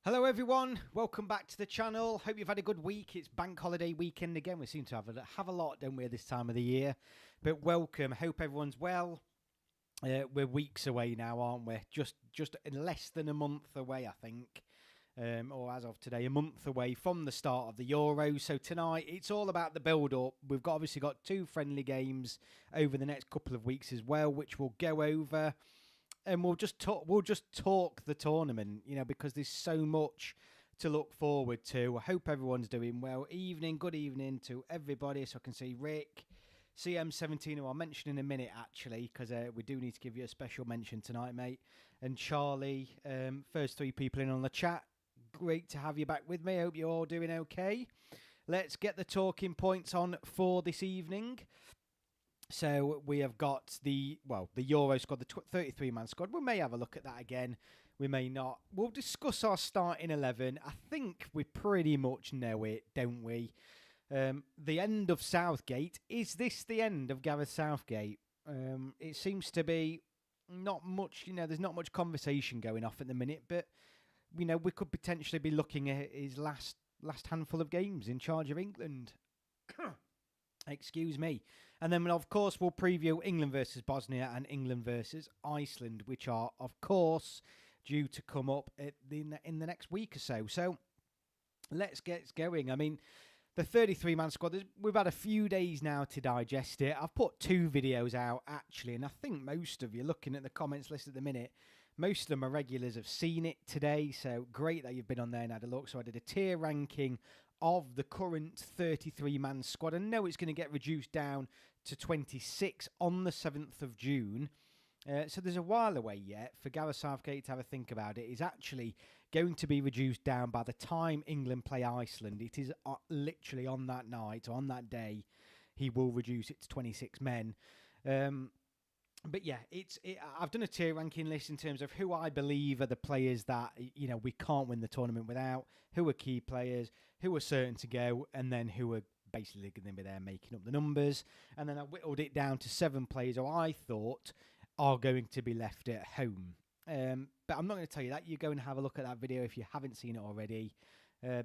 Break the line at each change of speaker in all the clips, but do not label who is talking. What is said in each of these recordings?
Hello everyone, welcome back to the channel. Hope you've had a good week. It's bank holiday weekend again. We seem to have a lot, don't we, this time of the year? But welcome. Hope everyone's well. We're weeks away now, aren't we? Just less than a month away, I think. Or as of today, a month away from the start of the Euros. So tonight, it's all about the build-up. We've obviously got 2 friendly games over the next couple of weeks as well, which we'll go over. And we'll just talk the tournament, you know, because there's so much to look forward to. I hope everyone's doing well. Good evening to everybody. So I can see Rick, CM17, who I'll mention in a minute, actually, because we do need to give you a special mention tonight, mate. And Charlie, first 3 people in on the chat. Great to have you back with me. Hope you're all doing okay. Let's get the talking points on for this evening. So we have got the Euro squad, the 33-man squad. We may have a look at that again. We may not. We'll discuss our starting 11. I think we pretty much know it, don't we? The end of Southgate. Is this the end of Gareth Southgate? It seems to be not much, you know, there's not much conversation going off at the minute, but, you know, we could potentially be looking at his last handful of games in charge of England. Excuse me. And then, of course, we'll preview England versus Bosnia and England versus Iceland, which are, of course, due to come up in the next week or so. So let's get going. I mean, the 33-man squad, we've had a few days now to digest it. I've put 2 videos out, actually, and I think most of you, looking at the comments list at the minute, most of them are regulars have seen it today. So great that you've been on there and had a look. So I did a tier ranking of the current 33-man squad. I know it's going to get reduced down to 26 on the 7th of June. So there's a while away yet for Gareth Southgate to have a think about it. It's actually going to be reduced down by the time England play Iceland. It is literally on that night, or on that day, he will reduce it to 26 men. But yeah, I've done a tier ranking list in terms of who I believe are the players that, you know, we can't win the tournament without, who are key players, who are certain to go, and then who are basically going to be there making up the numbers. And then I whittled it down to 7 players who I thought are going to be left at home. But I'm not going to tell you that. You go and have a look at that video if you haven't seen it already,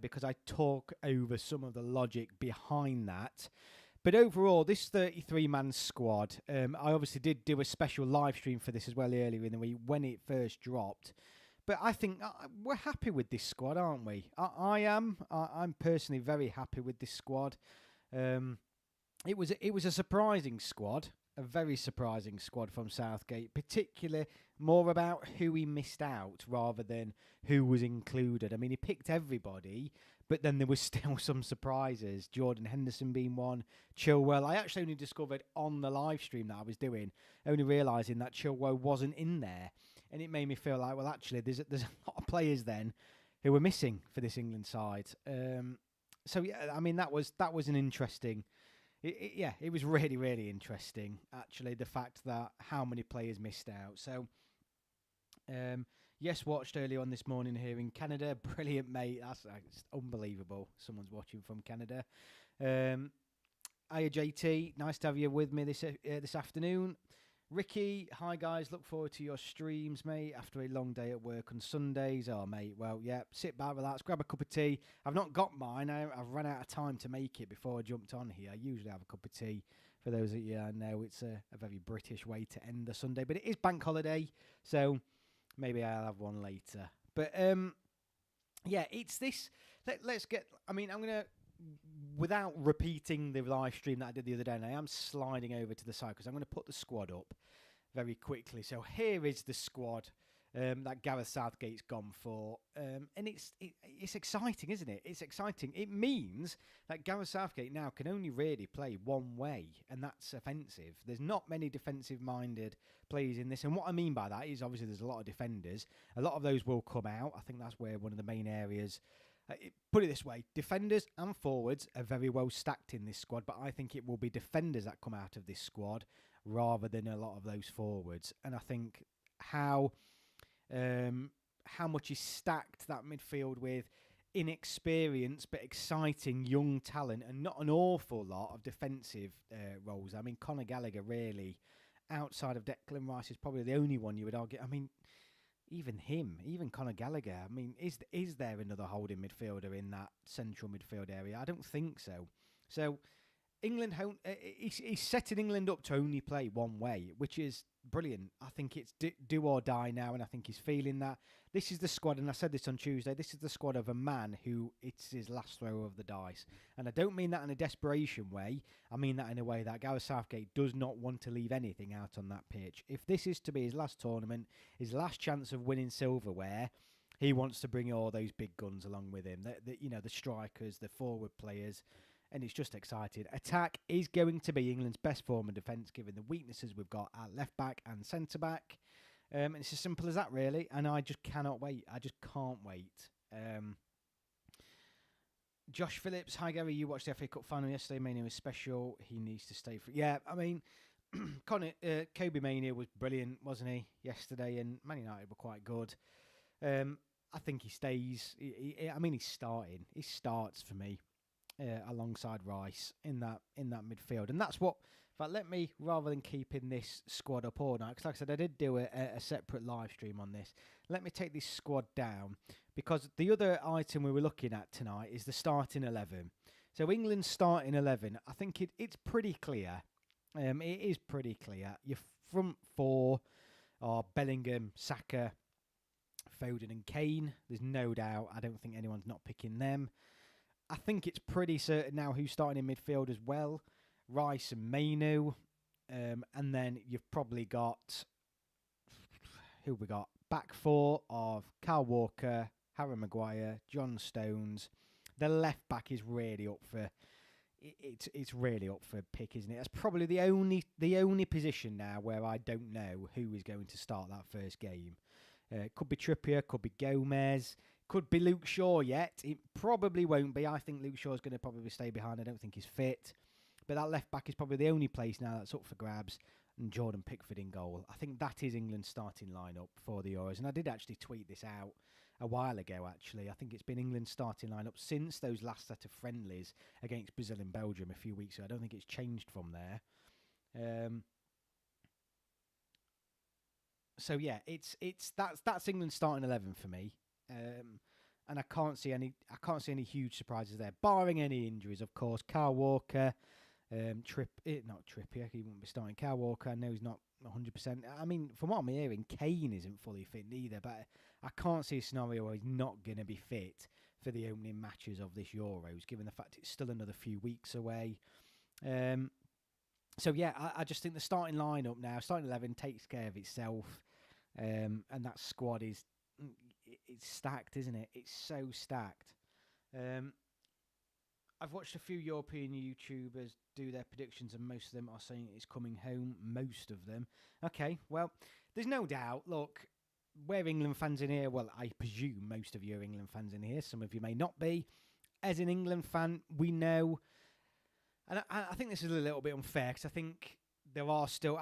because I talk over some of the logic behind that. But overall, this 33-man squad, I obviously did do a special live stream for this as well earlier in the week when it first dropped. But I think we're happy with this squad, aren't we? I am. I'm personally very happy with this squad. It was a surprising squad, a very surprising squad from Southgate, particularly more about who he missed out rather than who was included. I mean, he picked everybody, but then there was still some surprises. Jordan Henderson being one, Chilwell. I actually only discovered on the live stream that I was doing, only realising that Chilwell wasn't in there. And it made me feel like, well, actually, there's a lot of players then who were missing for this England side. So, yeah, I mean, that was an interesting... It was really, really interesting, actually, the fact that how many players missed out. So, yes, watched early on this morning here in Canada. Brilliant, mate. That's unbelievable. Someone's watching from Canada. Hiya, JT. Nice to have you with me this afternoon. Ricky, hi guys, look forward to your streams, mate, after a long day at work on Sundays. Oh, mate, well, yeah, sit back, relax, grab a cup of tea. I've not got mine. I've run out of time to make it before I jumped on here. I usually have a cup of tea. For those of you I know, it's a very British way to end the Sunday, but it is bank holiday, so maybe I'll have one later. But, yeah, it's this. Let's get, I mean, I'm going to, without repeating the live stream that I did the other day, and I am sliding over to the side because I'm going to put the squad up very quickly. So here is the squad that Gareth Southgate's gone for, and it's exciting, isn't it? It's exciting. It means that Gareth Southgate now can only really play one way, and that's offensive. There's not many defensive-minded players in this, and what I mean by that is obviously there's a lot of defenders. A lot of those will come out. I think that's where one of the main areas. Put it this way, defenders and forwards are very well stacked in this squad, but I think it will be defenders that come out of this squad rather than a lot of those forwards. And I think how much is stacked that midfield with inexperienced but exciting young talent and not an awful lot of defensive roles. I mean, Conor Gallagher really, outside of Declan Rice, is probably the only one you would argue. I mean, even Conor Gallagher. I mean, is there another holding midfielder in that central midfield area? I don't think so. So England, he's setting England up to only play one way, which is brilliant. I think it's do or die now, and I think he's feeling that. This is the squad, and I said this on Tuesday, this is the squad of a man who it's his last throw of the dice. And I don't mean that in a desperation way. I mean that in a way that Gareth Southgate does not want to leave anything out on that pitch. If this is to be his last tournament, his last chance of winning silverware, he wants to bring all those big guns along with him. The strikers, the forward players, and it's just exciting. Attack is going to be England's best form of defence, given the weaknesses we've got at left-back and centre-back. And it's as simple as that, really. And I just cannot wait. I just can't wait. Josh Phillips, hi Gary, you watched the FA Cup final yesterday. Mania was special. He needs to stay for... Yeah, I mean, Kobe Mania was brilliant, wasn't he, yesterday? And Man United were quite good. I think he stays. He's starting. He starts for me. Alongside Rice in that midfield, and that's what. In fact, let me, rather than keeping this squad up all night, because like I said, I did do a separate live stream on this. Let me take this squad down, because the other item we were looking at tonight is the starting 11. So England's starting 11, I think it's pretty clear. It is pretty clear. Your front four are Bellingham, Saka, Foden, and Kane. There's no doubt. I don't think anyone's not picking them. I think it's pretty certain now who's starting in midfield as well. Rice and Mainu. And then you've probably got... Who we got? Back four of Kyle Walker, Harry Maguire, John Stones. The left back is really up for... It's really up for pick, isn't it? That's probably the only position now where I don't know who is going to start that first game. Could be Trippier, could be Gomez... Could be Luke Shaw yet. It probably won't be. I think Luke Shaw's going to probably stay behind. I don't think he's fit. But that left back is probably the only place now that's up for grabs. And Jordan Pickford in goal. I think that is England's starting lineup for the Euros. And I did actually tweet this out a while ago, actually. I think it's been England's starting lineup since those last set of friendlies against Brazil and Belgium a few weeks ago. I don't think it's changed from there. So yeah, that's England's starting 11 for me. And I can't see any huge surprises there, barring any injuries, of course. Kyle Walker, not Trippier, he won't be starting. Kyle Walker, I know he's not 100%. I mean, from what I'm hearing, Kane isn't fully fit neither, but I can't see a scenario where he's not going to be fit for the opening matches of this Euros, given the fact it's still another few weeks away. So yeah, I just think the starting lineup now, starting 11, takes care of itself, and that squad is... It's stacked, isn't it? It's so stacked. I've watched a few European YouTubers do their predictions, and most of them are saying it's coming home. Most of them. Okay, well, there's no doubt. Look, we're England fans in here. Well, I presume most of you are England fans in here. Some of you may not be. As an England fan, we know... And I think this is a little bit unfair, because I think there are still...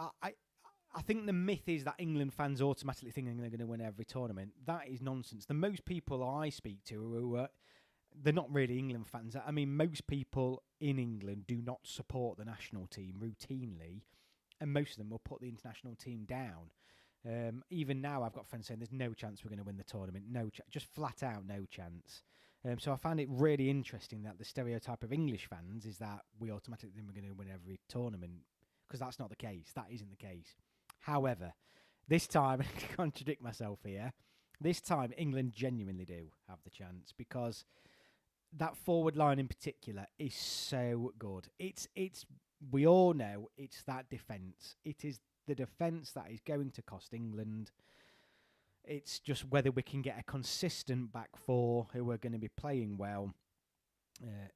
I think the myth is that England fans automatically think they're going to win every tournament. That is nonsense. The most people I speak to who they're not really England fans. I mean, most people in England do not support the national team routinely, and most of them will put the international team down. Even now, I've got friends saying there's no chance we're going to win the tournament. Just flat out no chance. So I find it really interesting that the stereotype of English fans is that we automatically think we're going to win every tournament, because that's not the case. That isn't the case. However, this time, I can contradict myself here, this time England genuinely do have the chance, because that forward line in particular is so good. We all know it's that defence. It is the defence that is going to cost England. It's just whether we can get a consistent back four who are going to be playing well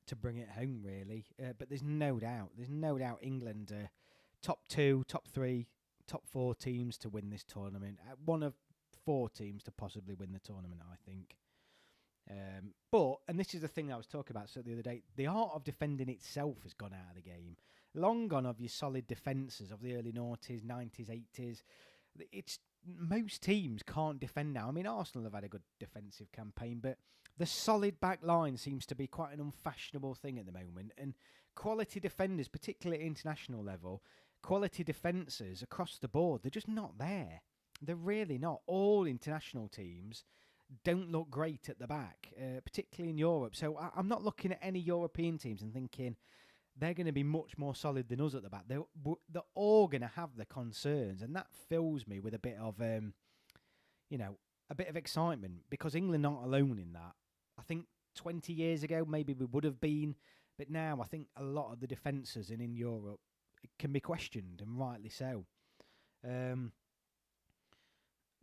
to bring it home, really. But there's no doubt England top 2, top 3, top 4 teams to win this tournament. One of 4 teams to possibly win the tournament, I think. And this is the thing I was talking about the other day, the art of defending itself has gone out of the game. Long gone of your solid defences of the early noughties, 90s, 80s. it's most teams can't defend now. I mean, Arsenal have had a good defensive campaign, but the solid back line seems to be quite an unfashionable thing at the moment. And quality defenders, particularly at international level, quality defences across the board, they're just not there. They're really not. All international teams don't look great at the back, particularly in Europe. So I'm not looking at any European teams and thinking they're going to be much more solid than us at the back. They're all going to have their concerns, and that fills me with a bit of, a bit of excitement, because England aren't alone in that. I think 20 years ago, maybe we would have been, but now I think a lot of the defences in Europe can be questioned, and rightly so.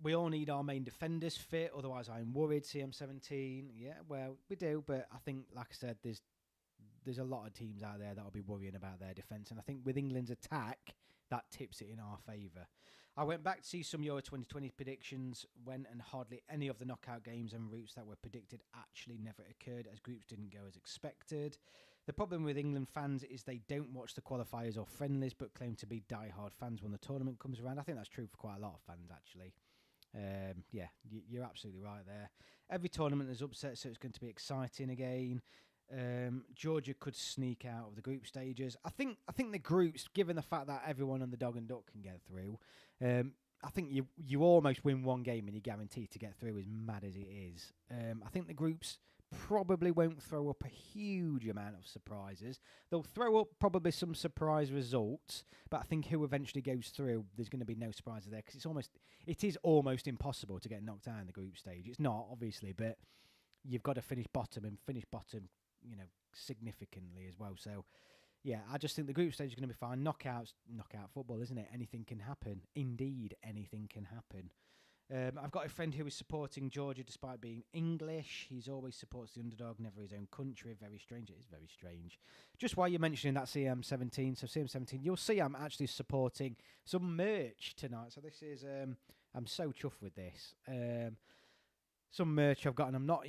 We all need our main defenders fit, otherwise I'm worried. CM17, yeah, well, we do, but I think, like I said, there's a lot of teams out there that'll be worrying about their defence, and I think with England's attack, that tips it in our favour. I went back to see some Euro 2020 predictions, and hardly any of the knockout games and routes that were predicted actually never occurred, as groups didn't go as expected. The problem with England fans is they don't watch the qualifiers or friendlies, but claim to be die-hard fans when the tournament comes around. I think that's true for quite a lot of fans, actually. You're absolutely right there. Every tournament is upset, so it's going to be exciting again. Georgia could sneak out of the group stages. I think the groups, given the fact that everyone on the dog and duck can get through, I think you almost win one game and you're guaranteed to get through, as mad as it is. I think the groups probably won't throw up a huge amount of surprises. They'll throw up probably some surprise results, but I think who eventually goes through, there's going to be no surprises there, because it is almost impossible to get knocked out in the group stage. It's not, obviously, but you've got to finish bottom, significantly as well. So, yeah, I just think the group stage is going to be fine. Knockout football, isn't it? Anything can happen. Indeed, anything can happen. I've got a friend who is supporting Georgia despite being English. He's always supports the underdog, never his own country. Very strange. It is very strange. Just while you're mentioning that CM17, so CM17, you'll see I'm actually supporting some merch tonight. So this is, I'm so chuffed with this. Some merch I've got, and I'm not,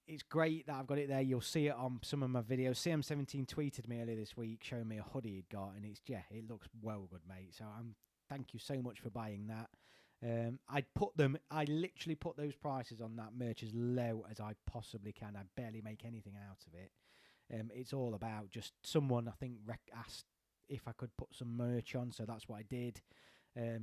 it's great that I've got it there. You'll see it on some of my videos. CM17 tweeted me earlier this week showing me a hoodie he'd got, and it looks well good, mate. So thank you so much for buying that. I literally put those prices on that merch as low as I possibly can. I barely make anything out of it. It's all about just someone, I think, asked if I could put some merch on, so that's what I did. I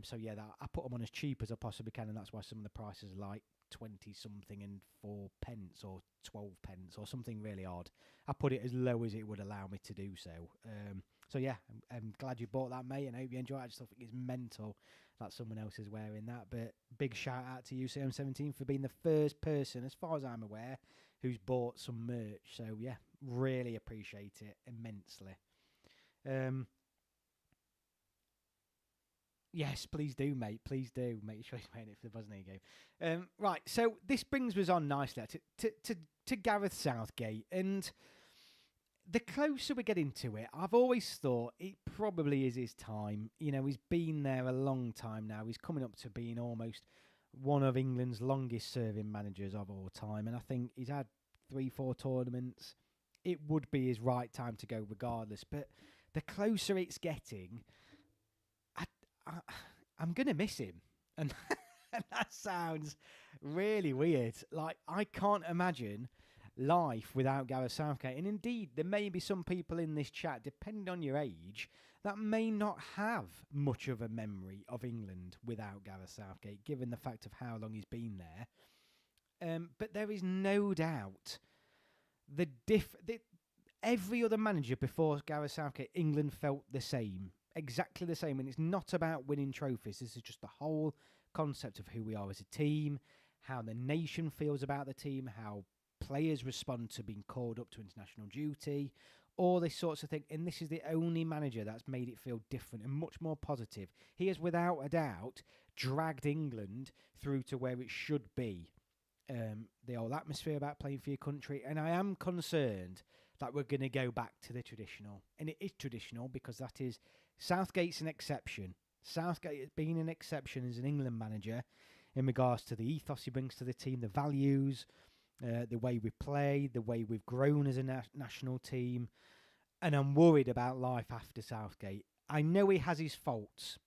put them on as cheap as I possibly can, and that's why some of the prices are like 20 something and 4 pence or 12 pence or something really odd. I put it as low as it would allow me to do so. I'm glad you bought that, mate, and I hope you enjoy it. I just think it's mental that someone else is wearing that. But big shout out to you, CM17, for being the first person, as far as I'm aware, who's bought some merch. So yeah, really appreciate it immensely. Yes, please do, mate. Please do. Make sure you're wearing it for the Bosnia game. Right, so this brings us on nicely to Gareth Southgate. And the closer we get into it, I've always thought it probably is his time. He's been there a long time now. He's coming up to being almost one of England's longest-serving managers of all time. And I think he's had 3-4 tournaments. It would be his right time to go regardless. But the closer it's getting, I'm going to miss him. And that sounds really weird. Like, I can't imagine life without Gareth Southgate. And indeed, there may be some people in this chat, depending on your age, that may not have much of a memory of England without Gareth Southgate, given the fact of how long he's been there. But there is no doubt every other manager before Gareth Southgate, England felt the same. Exactly the same. And it's not about winning trophies. This is just the whole concept of who we are as a team, how the nation feels about the team, how players respond to being called up to international duty, all this sorts of thing. And this is the only manager that's made it feel different and much more positive. He has, without a doubt, dragged England through to where it should be. The whole atmosphere about playing for your country. And I am concerned that we're going to go back to the traditional. And it is traditional because that is... Southgate's an exception. Southgate has been an exception as an England manager in regards to the ethos he brings to the team, the values, the way we play, the way we've grown as a national team. And I'm worried about life after Southgate. I know he has his faults.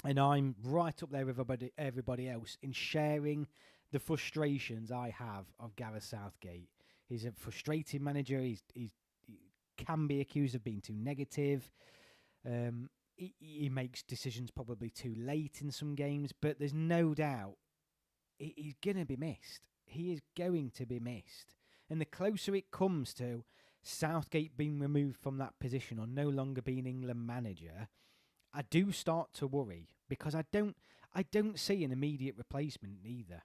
And I'm right up there with everybody else in sharing the frustrations I have of Gareth Southgate. He's a frustrating manager. He can be accused of being too negative. He makes decisions probably too late in some games, but there's no doubt he's going to be missed. He is going to be missed. And the closer it comes to Southgate being removed from that position or no longer being England manager, I do start to worry, because I don't see an immediate replacement either.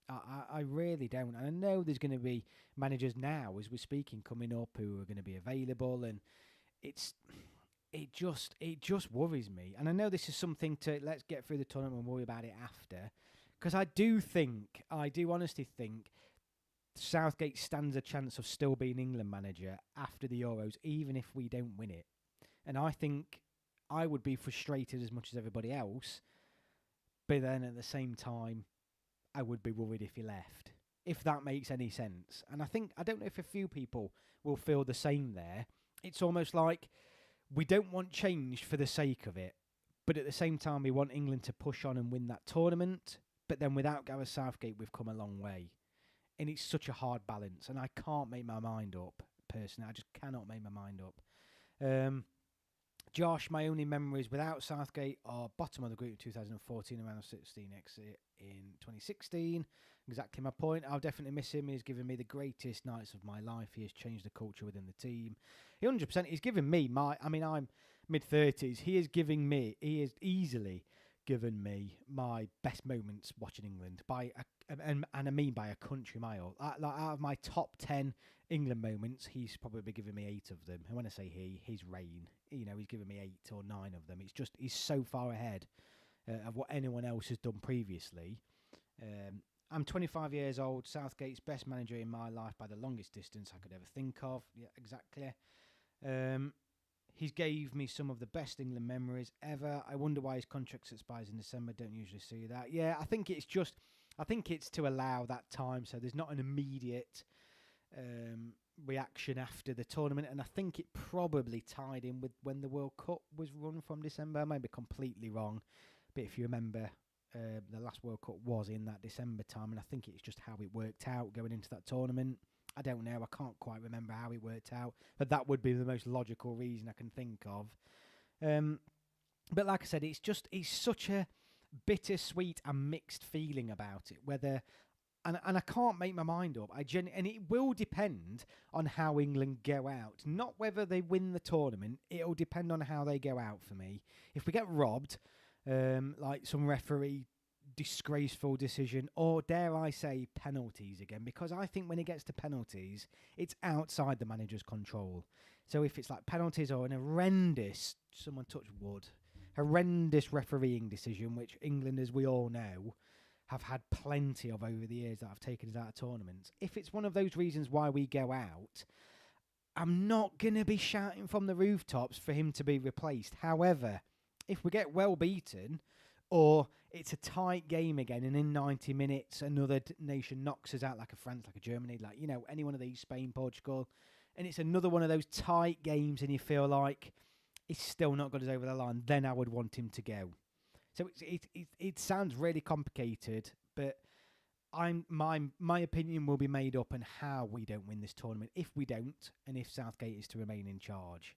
I really don't. And I know there's going to be managers now, as we're speaking, coming up who are going to be available, and it just worries me. And I know this is something to let's get through the tournament and worry about it after, because I do honestly think Southgate stands a chance of still being England manager after the Euros, even if we don't win it. And I think I would be frustrated as much as everybody else, but then at the same time, I would be worried if he left, if that makes any sense. And I don't know if a few people will feel the same there. It's almost like we don't want change for the sake of it, but at the same time, we want England to push on and win that tournament. But then without Gareth Southgate, we've come a long way. And it's such a hard balance, and I can't make my mind up, personally. I just cannot make my mind up. Josh, my only memories without Southgate are bottom of the group in 2014, around 16 exit in 2016. Exactly my point. I'll definitely miss him. He's given me the greatest nights of my life. He has changed the culture within the team. 100%. He's given me I'm mid-30s. He has easily given me my best moments watching England and I mean by a country mile. Out of my top 10 England moments, he's probably given me 8 of them. And when I say his reign, he's given me 8 or 9 of them. It's just he's so far ahead of what anyone else has done previously. I'm 25 years old. Southgate's best manager in my life by the longest distance I could ever think of. Yeah, exactly. He's gave me some of the best England memories ever. I wonder why his contract expires in December. Don't usually see that. Yeah, I think it's to allow that time so there's not an immediate reaction after the tournament. And I think it probably tied in with when the World Cup was run from December. I may be completely wrong, but if you remember, the last World Cup was in that December time, and I think it's just how it worked out going into that tournament. I don't know. I can't quite remember how it worked out, but that would be the most logical reason I can think of. But like I said, it's such a bittersweet and mixed feeling about it. And I can't make my mind up. And it will depend on how England go out, not whether they win the tournament. It'll depend on how they go out for me. If we get robbed, like some referee disgraceful decision, or dare I say penalties again, because I think when it gets to penalties, it's outside the manager's control. So if it's like penalties or an horrendous, someone touched wood, horrendous refereeing decision, which England, as we all know, have had plenty of over the years that have taken us out of tournaments. If it's one of those reasons why we go out, I'm not going to be shouting from the rooftops for him to be replaced. However, if we get well beaten, or it's a tight game again, and in 90 minutes another nation knocks us out, like a France, like a Germany, like, any one of these, Spain, Portugal, and it's another one of those tight games and you feel like it's still not got us over the line, then I would want him to go. So it sounds really complicated, but my opinion will be made up on how we don't win this tournament, if we don't, and if Southgate is to remain in charge.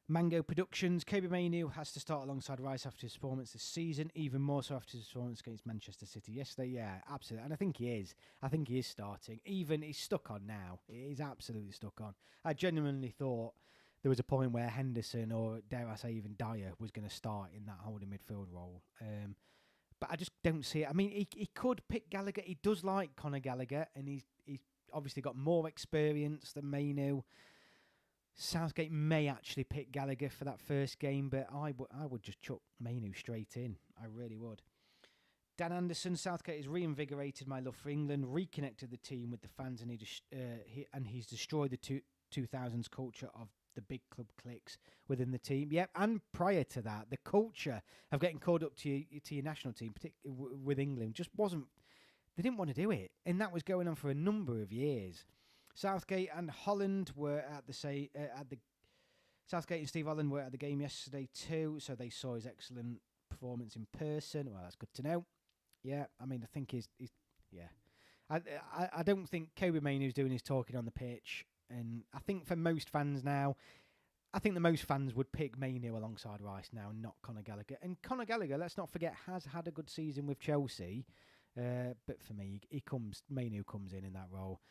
Mango Productions, Kobe Mainoo has to start alongside Rice after his performance this season, even more so after his performance against Manchester City yesterday. Yeah, absolutely. And I think he is. I think he is starting. Even he's stuck on now. He's absolutely stuck on. I genuinely thought there was a point where Henderson, or dare I say even Dyer, was going to start in that holding midfield role. But I just don't see it. I mean, he could pick Gallagher. He does like Conor Gallagher, and he's obviously got more experience than Mainoo. Southgate may actually pick Gallagher for that first game, but I would just chuck Mainoo straight in. I really would. Dan Anderson, Southgate has reinvigorated my love for England, reconnected the team with the fans, and he's destroyed the 2000s culture of the big club cliques within the team. Yep, and prior to that, the culture of getting called up to your national team, particularly with England, just wasn't. They didn't want to do it, and that was going on for a number of years. Southgate and Holland were at the Southgate and Steve Holland were at the game yesterday too, so they saw his excellent performance in person. Well, that's good to know. Yeah, I mean, I think he's yeah. I don't think Kobe Mainoo's doing his talking on the pitch, and I think for most fans now, I think the most fans would pick Mainoo alongside Rice now, and not Conor Gallagher. And Conor Gallagher, let's not forget, has had a good season with Chelsea, but for me, Mainoo comes in that role.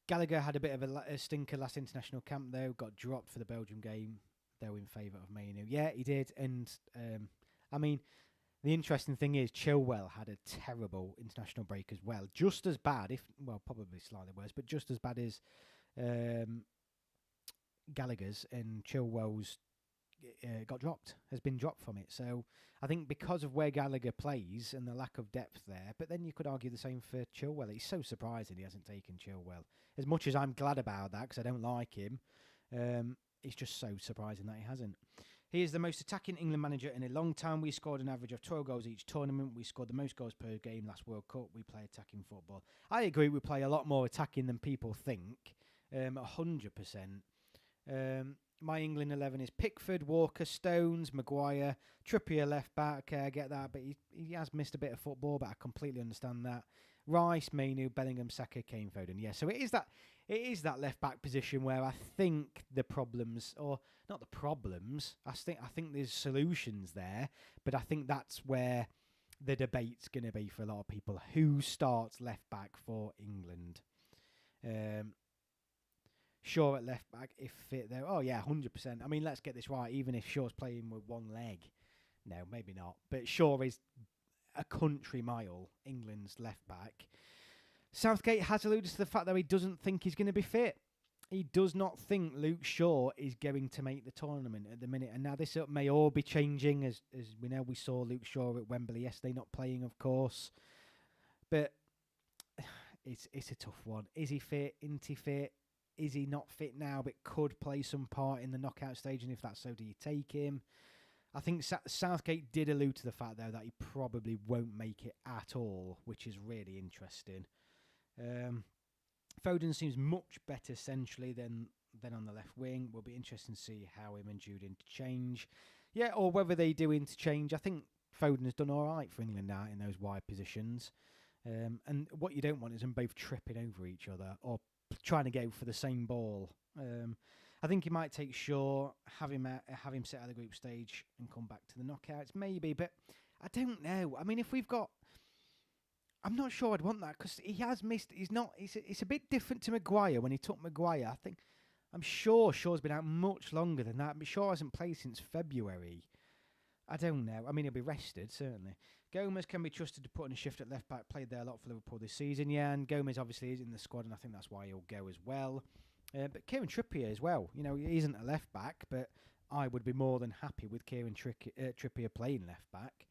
Gallagher had a bit of a stinker last international camp though, got dropped for the Belgium game, though in favour of Mainoo. Yeah, he did, and I mean, the interesting thing is Chilwell had a terrible international break as well, just as bad, probably slightly worse, but just as bad as Gallagher's, and Chilwell's has been dropped from it. So I think because of where Gallagher plays and the lack of depth there, but then you could argue the same for Chilwell. It's so surprising he hasn't taken Chilwell. As much as I'm glad about that, because I don't like him, it's just so surprising that he hasn't. He is the most attacking England manager in a long time. We scored an average of 12 goals each tournament. We scored the most goals per game last World Cup. We play attacking football. I agree, we play a lot more attacking than people think, 100%. My England 11 is Pickford, Walker, Stones, Maguire, Trippier left back. I get that, but he has missed a bit of football, but I completely understand that. Rice, Mainoo, Bellingham, Saka, Kane, Foden. Yeah, so it is that left back position where I think the problems, or not the problems, I think there's solutions there, but I think that's where the debate's going to be for a lot of people. Who starts left back for England? Shaw at left back, if fit there. Oh, yeah, 100%. I mean, let's get this right. Even if Shaw's playing with one leg. No, maybe not. But Shaw is a country mile England's left back. Southgate has alluded to the fact that he doesn't think he's going to be fit. He does not think Luke Shaw is going to make the tournament at the minute. And now this may all be changing. As we know, we saw Luke Shaw at Wembley yesterday, not playing, of course. But it's a tough one. Is he fit? Isn't he fit? Is he not fit now, but could play some part in the knockout stage? And if that's so, do you take him? I think Southgate did allude to the fact, though, that he probably won't make it at all, which is really interesting. Foden seems much better, essentially, than on the left wing. Will be interesting to see how him and Jude interchange. Yeah, or whether they do interchange. I think Foden has done all right for England now in those wide positions. And what you don't want is them both tripping over each other or trying to go for the same ball. I think he might take Shaw, have him sit out of the group stage and come back to the knockouts, maybe. But I don't know. I mean, if we've got, I'm not sure I'd want that because he has missed. It's a bit different to Maguire when he took Maguire. I'm sure Shaw's been out much longer than that, but Shaw hasn't played since February. I don't know. I mean, he'll be rested, certainly. Gomez can be trusted to put in a shift at left back. Played there a lot for Liverpool this season, yeah. And Gomez obviously is in the squad, and I think that's why he'll go as well. But Kieran Trippier as well. You know, he isn't a left back, but I would be more than happy with Kieran Trippier playing left back.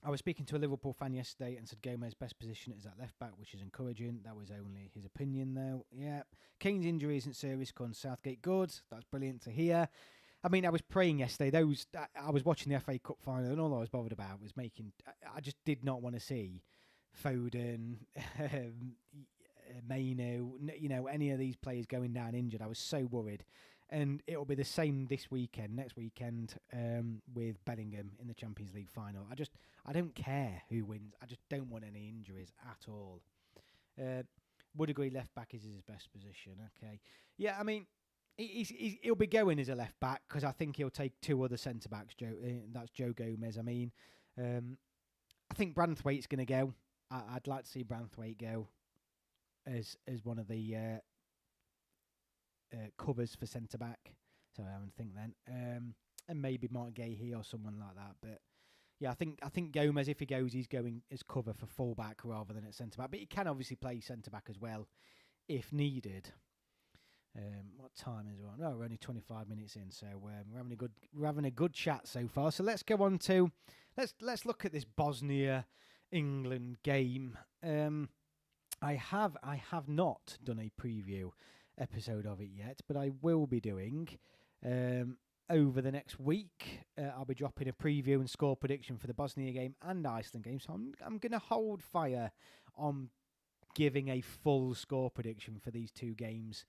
I was speaking to a Liverpool fan yesterday and said Gomez's best position is at left back, which is encouraging. That was only his opinion, though. Yeah. Kane's injury isn't serious, con Southgate good. That's brilliant to hear. I mean, I was praying yesterday. I was watching the FA Cup final, and all I was bothered about was making. I just did not want to see Foden, Mainoo, any of these players going down injured. I was so worried, and it'll be the same next weekend, with Bellingham in the Champions League final. I don't care who wins. I just don't want any injuries at all. Would agree left back is his best position. Okay, yeah, I mean. He'll be going as a left back because I think he'll take two other centre backs. That's Joe Gomez. I mean, I think Branthwaite's going to go. I'd like to see Branthwaite go as one of the covers for centre back. So I would think then, and maybe Mark Gahey or someone like that. But yeah, I think Gomez, if he goes, he's going as cover for full back rather than at centre back. But he can obviously play centre back as well if needed. What time is it on? Oh, we're only 25 minutes in, so we're having a good chat so far. So let's go on to let's look at this Bosnia England game. I have not done a preview episode of it yet, but I will be doing over the next week. I'll be dropping a preview and score prediction for the Bosnia game and Iceland game. So I'm going to hold fire on giving a full score prediction for these two games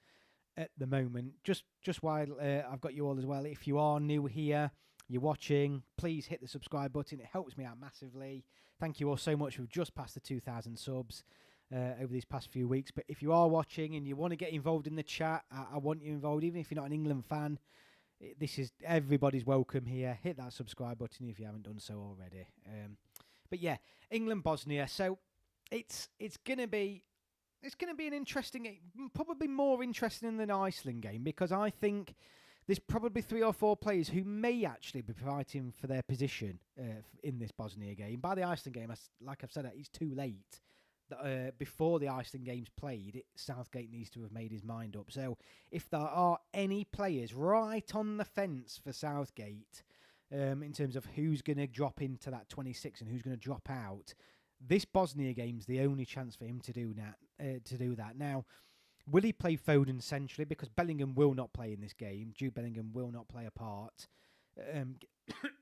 at the moment. Just while I've got you all as well, if you are new here, you're watching, please hit the subscribe button. It helps me out massively. Thank you all so much. We've just passed the 2,000 subs over these past few weeks. But if you are watching and you want to get involved in the chat, I want you involved. Even if you're not an England fan, this is everybody's welcome here. Hit that subscribe button if you haven't done so already. But yeah, England Bosnia. So it's gonna be an interesting game, probably more interesting than the Iceland game, because I think there's probably 3 or 4 players who may actually be fighting for their position in this Bosnia game. By the Iceland game, like I've said, it's too late. Before the Iceland game's played, Southgate needs to have made his mind up. So if there are any players right on the fence for Southgate in terms of who's going to drop into that 26 and who's going to drop out, this Bosnia game's the only chance for him to do that. Now, will he play Foden centrally? Because Bellingham will not play in this game. Jude Bellingham will not play a part.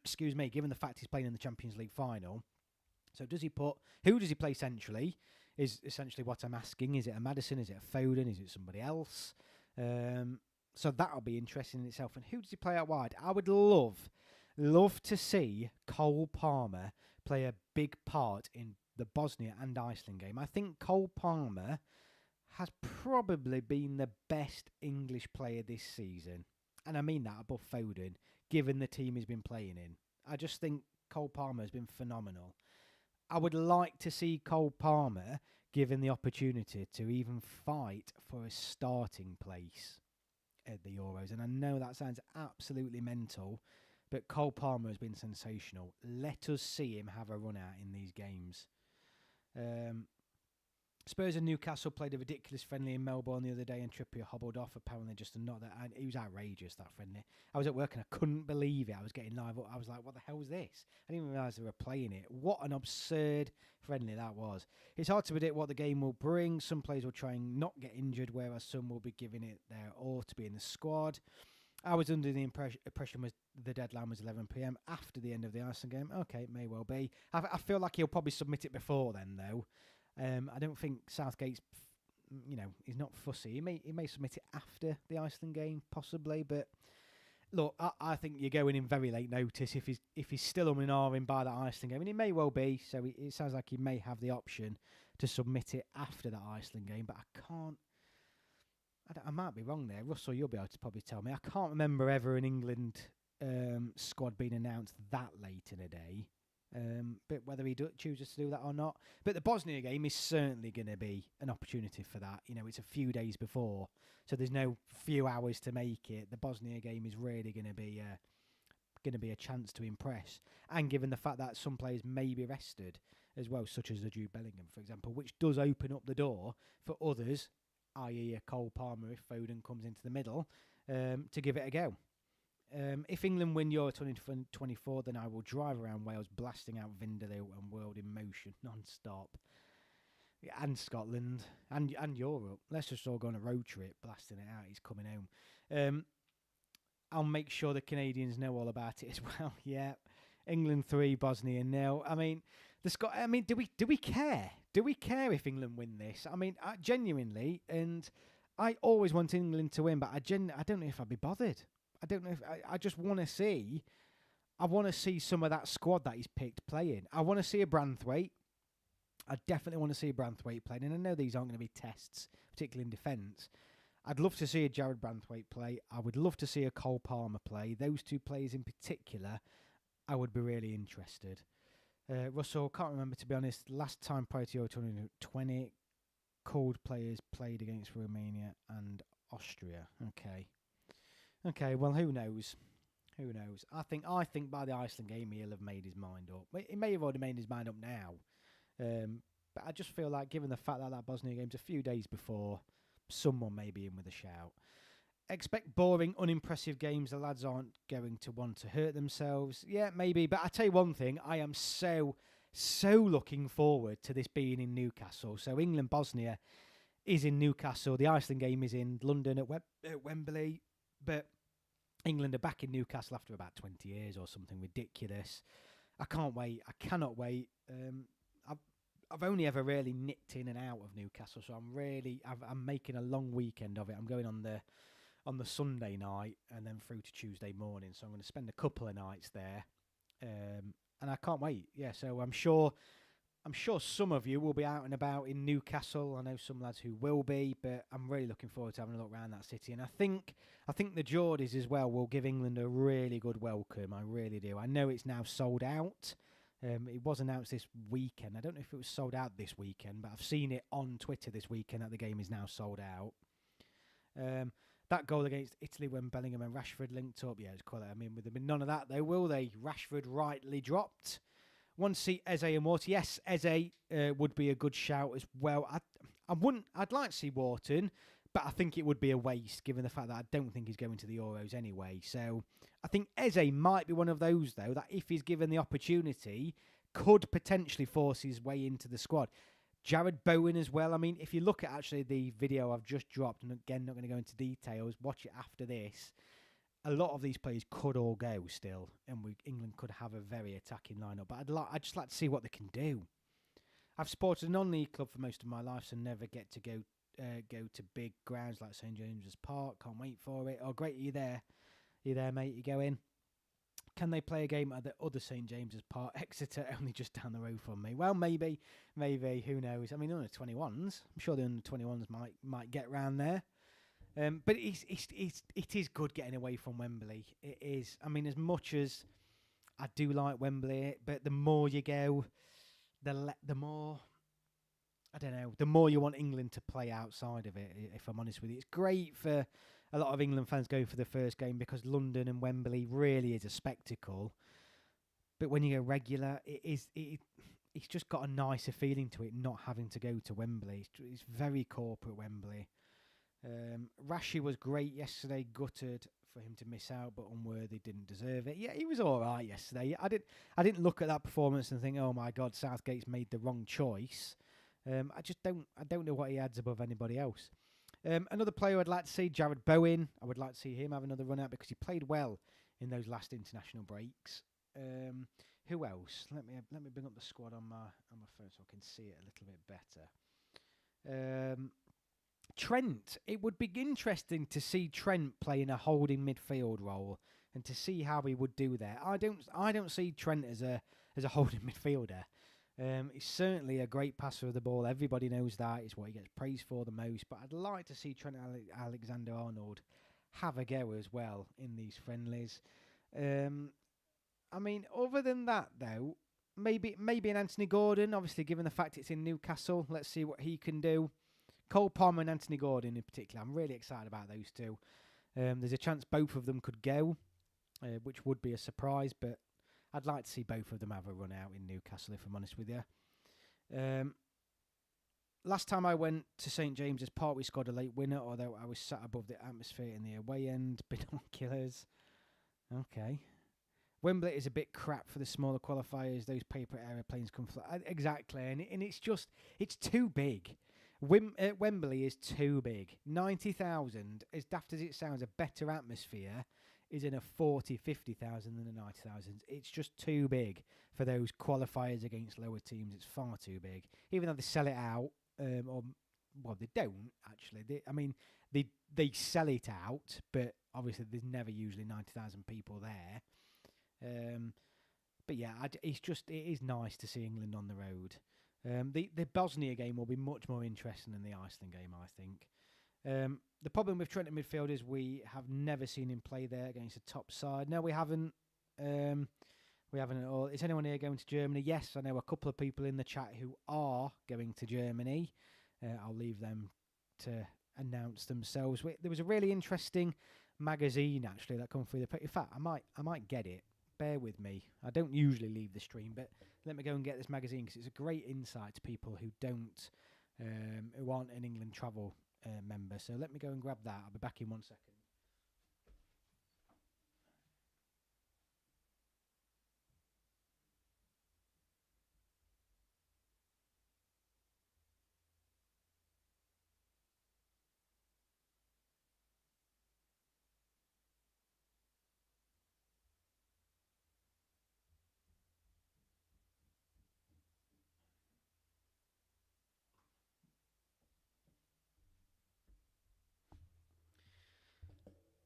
Excuse me, given the fact he's playing in the Champions League final. So who does he play centrally? Is essentially what I'm asking. Is it a Maddison? Is it a Foden? Is it somebody else? So that'll be interesting in itself. And who does he play out wide? I would love to see Cole Palmer play a big part in the Bosnia and Iceland game. I think Cole Palmer has probably been the best English player this season. And I mean that above Foden, given the team he's been playing in. I just think Cole Palmer has been phenomenal. I would like to see Cole Palmer given the opportunity to even fight for a starting place at the Euros. And I know that sounds absolutely mental, but Cole Palmer has been sensational. Let us see him have a run out in these games. Spurs and Newcastle played a ridiculous friendly in Melbourne the other day, and Trippier hobbled off, apparently just to not that. And it was outrageous, that friendly. I was at work and I couldn't believe it. I was getting live up. I was like, what the hell was this? I didn't even realise they were playing it. What an absurd friendly that was. It's hard to predict what the game will bring. Some players will try and not get injured, whereas some will be giving it their all to be in the squad. I was under the impression was the deadline was 11 p.m. after the end of the Iceland game. Okay, may well be. I feel like he'll probably submit it before then, though. I don't think Southgate's, he's not fussy. He may submit it after the Iceland game, possibly. But look, I think you're going in very late notice if he's still umming and ahhing by that Iceland game, and he may well be. So it sounds like he may have the option to submit it after that Iceland game. But I can't. I might be wrong there. Russell, you'll be able to probably tell me. I can't remember ever an England squad being announced that late in a day. But whether he chooses to do that or not. But the Bosnia game is certainly going to be an opportunity for that. It's a few days before, so there's no few hours to make it. The Bosnia game is really going to be a chance to impress. And given the fact that some players may be rested as well, such as the Jude Bellingham, for example, which does open up the door for others, i.e. a Cole Palmer if Foden comes into the middle, to give it a go. If England win Euro 2024, then I will drive around Wales blasting out Vindaloo and World in Motion non-stop. Yeah, and Scotland and Europe. Let's just all go on a road trip blasting it out. He's coming home. I'll make sure the Canadians know all about it as well. Yeah, England 3, Bosnia 0. I mean, do we care? Do we care if England win this? I mean, genuinely, and I always want England to win, but I don't know if I'd be bothered. I don't know if I just want to see. I want to see some of that squad that he's picked playing. I want to see a Branthwaite. I definitely want to see a Branthwaite playing, and I know these aren't going to be tests, particularly in defence. I'd love to see a Jared Branthwaite play. I would love to see a Cole Palmer play. Those two players in particular, I would be really interested. Russell, can't remember, to be honest. Last time prior to Euro 2020, called players played against Romania and Austria. Okay, well, who knows? I think by the Iceland game he'll have made his mind up. He may have already made his mind up now. But I just feel like, given the fact that Bosnia game's a few days before, someone may be in with a shout. Expect boring, unimpressive games. The lads aren't going to want to hurt themselves. Yeah, maybe. But I tell you one thing, I am so looking forward to this being in Newcastle. So England-Bosnia is in Newcastle. The Iceland game is in London at Wembley. But England are back in Newcastle after about 20 years or something ridiculous. I can't wait. I cannot wait. I've only ever really nipped in and out of Newcastle, so I'm making a long weekend of it. I'm going on the Sunday night and then through to Tuesday morning, so I'm going to spend a couple of nights there, and I can't wait. Yeah, so I'm sure some of you will be out and about in Newcastle. I know some lads who will be, but I'm really looking forward to having a look around that city. And I think the Geordies as well will give England a really good welcome. I really do. I know it's now sold out. It was announced this weekend. I don't know if it was sold out this weekend, but I've seen it on Twitter this weekend that the game is now sold out. That goal against Italy when Bellingham and Rashford linked up, yeah, it's quality. I mean, would there be none of that though, will they? Rashford rightly dropped. Want to see Eze and Wharton? Yes, Eze would be a good shout as well. I wouldn't. I'd like to see Wharton, but I think it would be a waste given the fact that I don't think he's going to the Euros anyway. So I think Eze might be one of those though that if he's given the opportunity, could potentially force his way into the squad. Jared Bowen as well. I mean, if you look at actually the video I've just dropped, and again, not going to go into details, watch it after this. A lot of these players could all go still, and England could have a very attacking lineup. But I'd just like to see what they can do. I've supported a non-league club for most of my life, so never get to go to big grounds like St James's Park. Can't wait for it. Oh, great, are you there? You there, mate? You go in? Can they play a game at the other St James's Park, Exeter, only just down the road from me? Well, maybe. Who knows? I mean, under 21s. I'm sure the under 21s might get round there. But it is good getting away from Wembley. It is. I mean, as much as I do like Wembley, but the more you go, the more, I don't know, the more you want England to play outside of it, if I'm honest with you. It's great for a lot of England fans going for the first game because London and Wembley really is a spectacle. But when you go regular, it's just got a nicer feeling to it not having to go to Wembley. It's very corporate Wembley. Rashi was great yesterday, gutted for him to miss out, but Unworthy didn't deserve it. Yeah, he was all right yesterday. I didn't look at that performance and think, oh my God, Southgate's made the wrong choice. I don't know what he adds above anybody else. Another player I'd like to see, Jared Bowen. I would like to see him have another run out because he played well in those last international breaks. Who else? Let me bring up the squad on my phone so I can see it a little bit better. Trent. It would be interesting to see Trent play in a holding midfield role and to see how he would do there. I don't see Trent as a holding midfielder. He's certainly a great passer of the ball. Everybody knows that. It's what he gets praised for the most. But I'd like to see Trent Alexander-Arnold have a go as well in these friendlies. I mean, other than that, though, maybe an Anthony Gordon. Obviously, given the fact it's in Newcastle, let's see what he can do. Cole Palmer and Anthony Gordon in particular. I'm really excited about those two. There's a chance both of them could go, which would be a surprise, but I'd like to see both of them have a run out in Newcastle, if I'm honest with you. Last time I went to St James's Park, we scored a late winner, although I was sat above the atmosphere in the away end. Binoculars. Okay. Wembley is a bit crap for the smaller qualifiers. Those paper aeroplanes come fly. Exactly, and it's too big. Wembley is too big. 90,000, as daft as it sounds, a better atmosphere is in a 40, 50,000 than a 90,000. It's just too big for those qualifiers against lower teams. It's far too big. Even though they sell it out, they don't actually. They sell it out, but obviously there's never usually 90,000 people there. But yeah, it is nice to see England on the road. The Bosnia game will be much more interesting than the Iceland game, I think. The problem with Trent in midfield is we have never seen him play there against a top side. No, we haven't. We haven't at all. Is anyone here going to Germany? Yes, I know a couple of people in the chat who are going to Germany. I'll leave them to announce themselves. There was a really interesting magazine actually that come through the. In fact, I might get it. Bear with me. I don't usually leave the stream, but let me go and get this magazine because it's a great insight to people who who aren't an England travel member. So let me go and grab that. I'll be back in 1 second.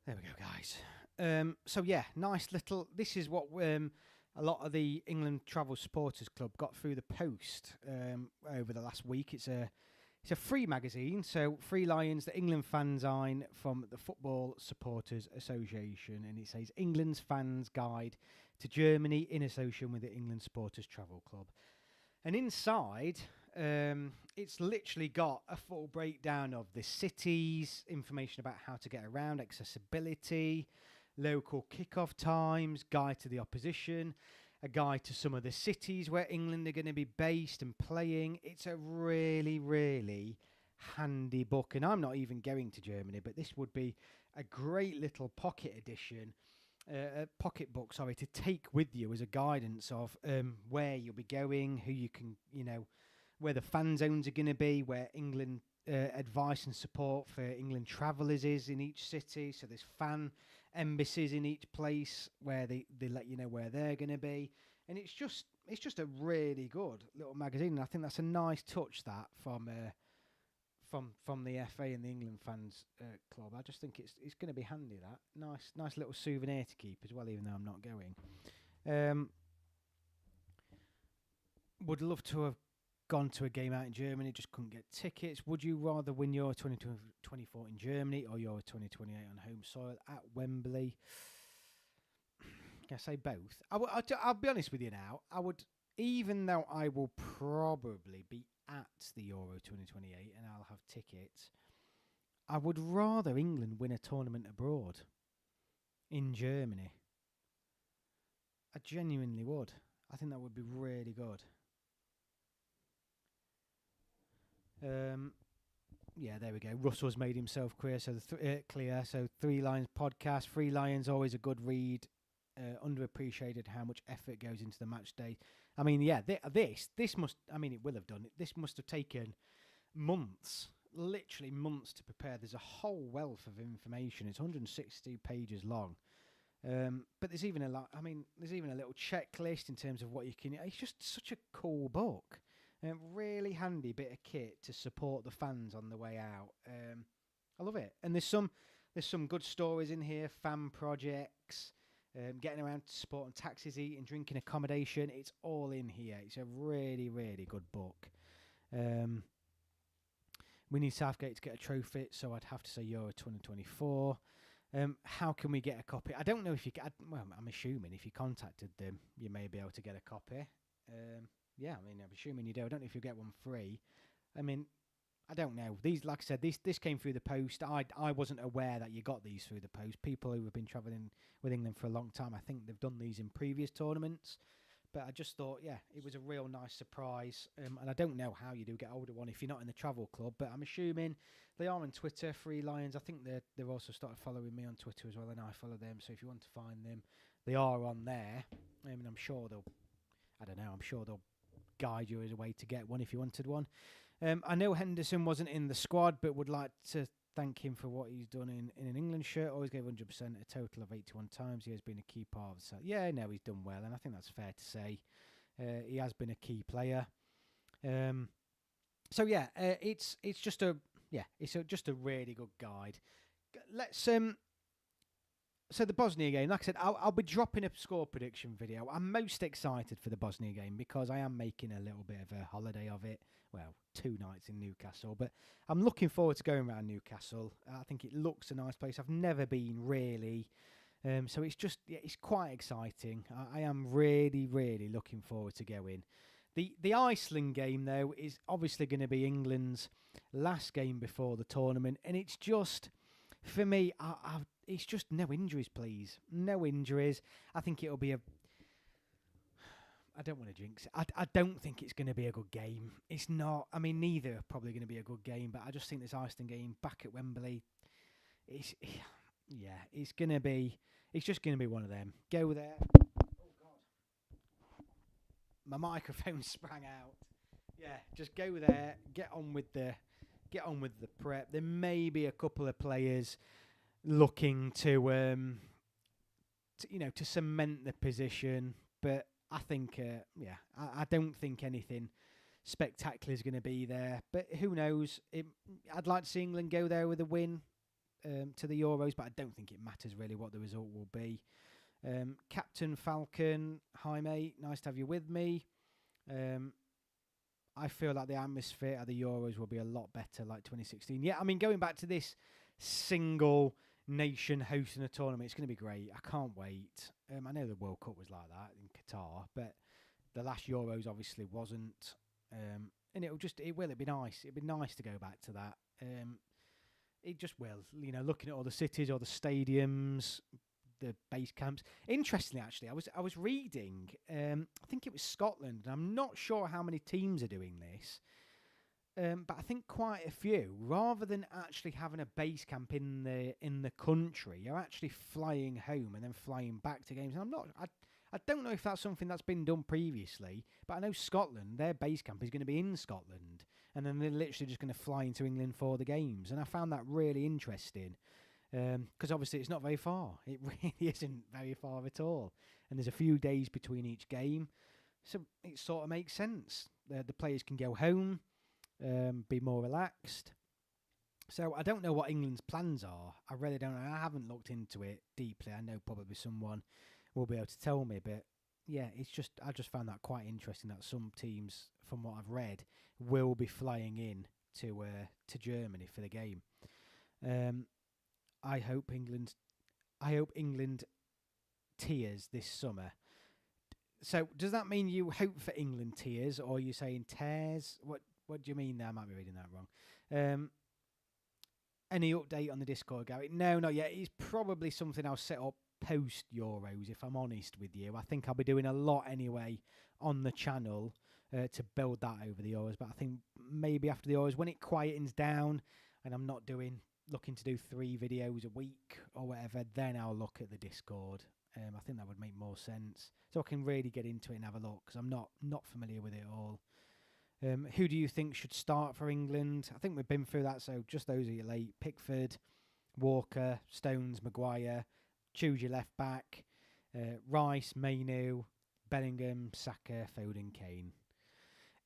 There we go, guys. So yeah, nice little. This is what a lot of the England Travel Supporters Club got through the post over the last week. It's a free magazine, so Free Lions, the England fanzine from the Football Supporters Association, and it says England's Fans Guide to Germany in association with the England Supporters Travel Club. And inside, it's literally got a full breakdown of the cities, information about how to get around, accessibility, local kickoff times, guide to the opposition, a guide to some of the cities where England are going to be based and playing. It's a really, really handy book. And I'm not even going to Germany, but this would be a great little pocket edition. Pocket book, to take with you as a guidance of where you'll be going, who you can, where the fan zones are going to be, where England advice and support for England travellers is in each city. So there's fan embassies in each place where they let you know where they're going to be, and it's just a really good little magazine. And I think that's a nice touch that from the FA and the England Fans Club. I just think it's going to be handy. That nice little souvenir to keep as well, even though I'm not going. Would love to have gone to a game out in Germany, just couldn't get tickets. Would you rather win Euro 2024 in Germany or Euro 2028 on home soil at Wembley? Can I say both? I'll be honest with you now. I would, even though I will probably be at the Euro 2028 and I'll have tickets, I would rather England win a tournament abroad in Germany. I genuinely would. I think that would be really good. Yeah, there we go. Russell's made himself clear. So clear. So Three Lions podcast. Three Lions, always a good read. Underappreciated how much effort goes into the match day. I mean, yeah, this must. I mean, it will have done it. This must have taken months, literally months to prepare. There's a whole wealth of information. It's 162 pages long. But there's even there's even a little checklist in terms of what you can. It's just such a cool book. Really handy bit of kit to support the fans on the way out. I love it. And there's some good stories in here. Fan projects, getting around to support on taxis, eating, drinking, accommodation. It's all in here. It's a really, really good book. We need Southgate to get a trophy, so I'd have to say Euro 2024. How can we get a copy? I don't know if you can. Well, I'm assuming if you contacted them, you may be able to get a copy. Yeah, I mean, I'm assuming you do. I don't know if you'll get one free. I mean, I don't know. These, like I said, this came through the post. I wasn't aware that you got these through the post. People who have been travelling with England for a long time, I think they've done these in previous tournaments. But I just thought, yeah, it was a real nice surprise. And I don't know how you do get hold of one if you're not in the travel club. But I'm assuming they are on Twitter, Free Lions. I think they've also started following me on Twitter as well, and I follow them. So if you want to find them, they are on there. And I'm sure they'll guide you as a way to get one if you wanted one. I know Henderson wasn't in the squad, but would like to thank him for what he's done in an England shirt. Always gave 100%, a total of 81 times. He has been a key part of the Yeah, no, he's done well, and I think that's fair to say. He has been a key player. So yeah, it's just a really good guide. Let's So the Bosnia game, like I said, I'll be dropping a score prediction video. I'm most excited for the Bosnia game because I am making a little bit of a holiday of it. Well, 2 nights in Newcastle, but I'm looking forward to going around Newcastle. I think it looks a nice place. I've never been really, so it's quite exciting. I am really, really looking forward to going. The Iceland game though is obviously going to be England's last game before the tournament, and it's just, for me, it's just no injuries, please. No injuries. I think it'll be I don't want to jinx it. I don't think it's going to be a good game. It's not. I mean, neither are probably going to be a good game, but I just think this Iceland game back at Wembley, it's just going to be one of them. Go there. Oh, God. My microphone sprang out. Yeah, just go there, get on with the prep. There may be a couple of players looking to cement the position, but I think I don't think anything spectacular is going to be there. But who knows? I'd like to see England go there with a win. to the Euros, but I don't think it matters really what the result will be. Captain Falcon, hi mate, nice to have you with me. I feel like the atmosphere at the Euros will be a lot better like 2016. Yeah, I mean, going back to this single nation hosting a tournament, it's going to be great. I can't wait. I know the World Cup was like that in Qatar, but the last Euros obviously wasn't. And it'll be nice. It'd be nice to go back to that. It just will. Looking at all the cities, all the stadiums, the base camps. Interestingly, actually, I was reading. I think it was Scotland, and I'm not sure how many teams are doing this. But I think quite a few. Rather than actually having a base camp in the country, you're actually flying home and then flying back to games. And I don't know if that's something that's been done previously, but I know Scotland, their base camp is going to be in Scotland, and then they're literally just going to fly into England for the games. And I found that really interesting, because obviously it's not very far. It really isn't very far at all. And there's a few days between each game, so it sort of makes sense. The players can go home, be more relaxed. So I don't know what England's plans are. I really don't know. I haven't looked into it deeply. I know probably someone will be able to tell me, but yeah, I just found that quite interesting that some teams, from what I've read, will be flying in to Germany for the game. I hope England tears this summer. So does that mean you hope for England tears, or are you saying tears? What do you mean there? I might be reading that wrong. Any update on the Discord, Gareth? No, not yet. It's probably something I'll set up post Euros, if I'm honest with you. I think I'll be doing a lot anyway on the channel to build that over the Euros, but I think maybe after the Euros, when it quietens down and I'm not looking to do 3 videos a week or whatever, then I'll look at the Discord. I think that would make more sense, so I can really get into it and have a look, because I'm not familiar with it at all. Who do you think should start for England? I think we've been through that, so just those are your late. Pickford, Walker, Stones, Maguire. Choose your left back. Rice, Mainu, Bellingham, Saka, Foden, Kane.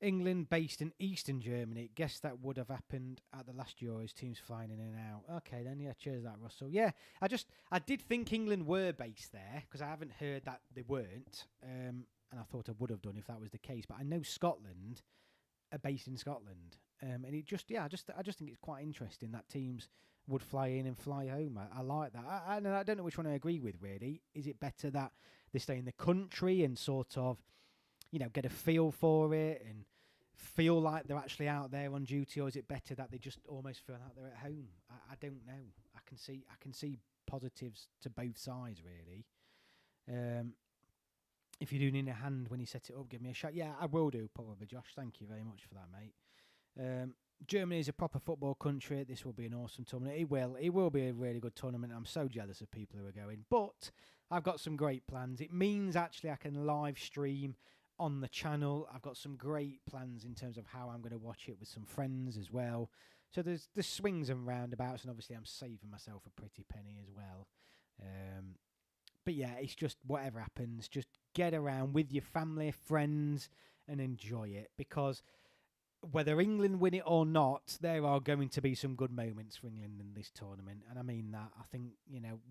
England based in Eastern Germany. Guess that would have happened at the last Euros. Teams flying in and out. Okay, then, yeah, cheers that, Russell. Yeah, I did think England were based there, because I haven't heard that they weren't. And I thought I would have done if that was the case. But I know Scotland are based in Scotland. And I just think it's quite interesting that teams would fly in and fly home. I like that. I don't know which one I agree with, really. Is it better that they stay in the country and sort of, get a feel for it and feel like they're actually out there on duty, or is it better that they just almost feel like they're at home? I don't know. I can see positives to both sides, really. If you do need a hand when you set it up, give me a shout. Yeah, I will do, probably, Josh. Thank you very much for that, mate. Germany is a proper football country. This will be an awesome tournament. It will be a really good tournament. I'm so jealous of people who are going. But I've got some great plans. It means actually I can live stream on the channel. I've got some great plans in terms of how I'm going to watch it with some friends as well. So there's the swings and roundabouts, and obviously I'm saving myself a pretty penny as well. But yeah, it's just whatever happens, just get around with your family, friends, and enjoy it, because whether England win it or not, there are going to be some good moments for England in this tournament. And I mean that. I think,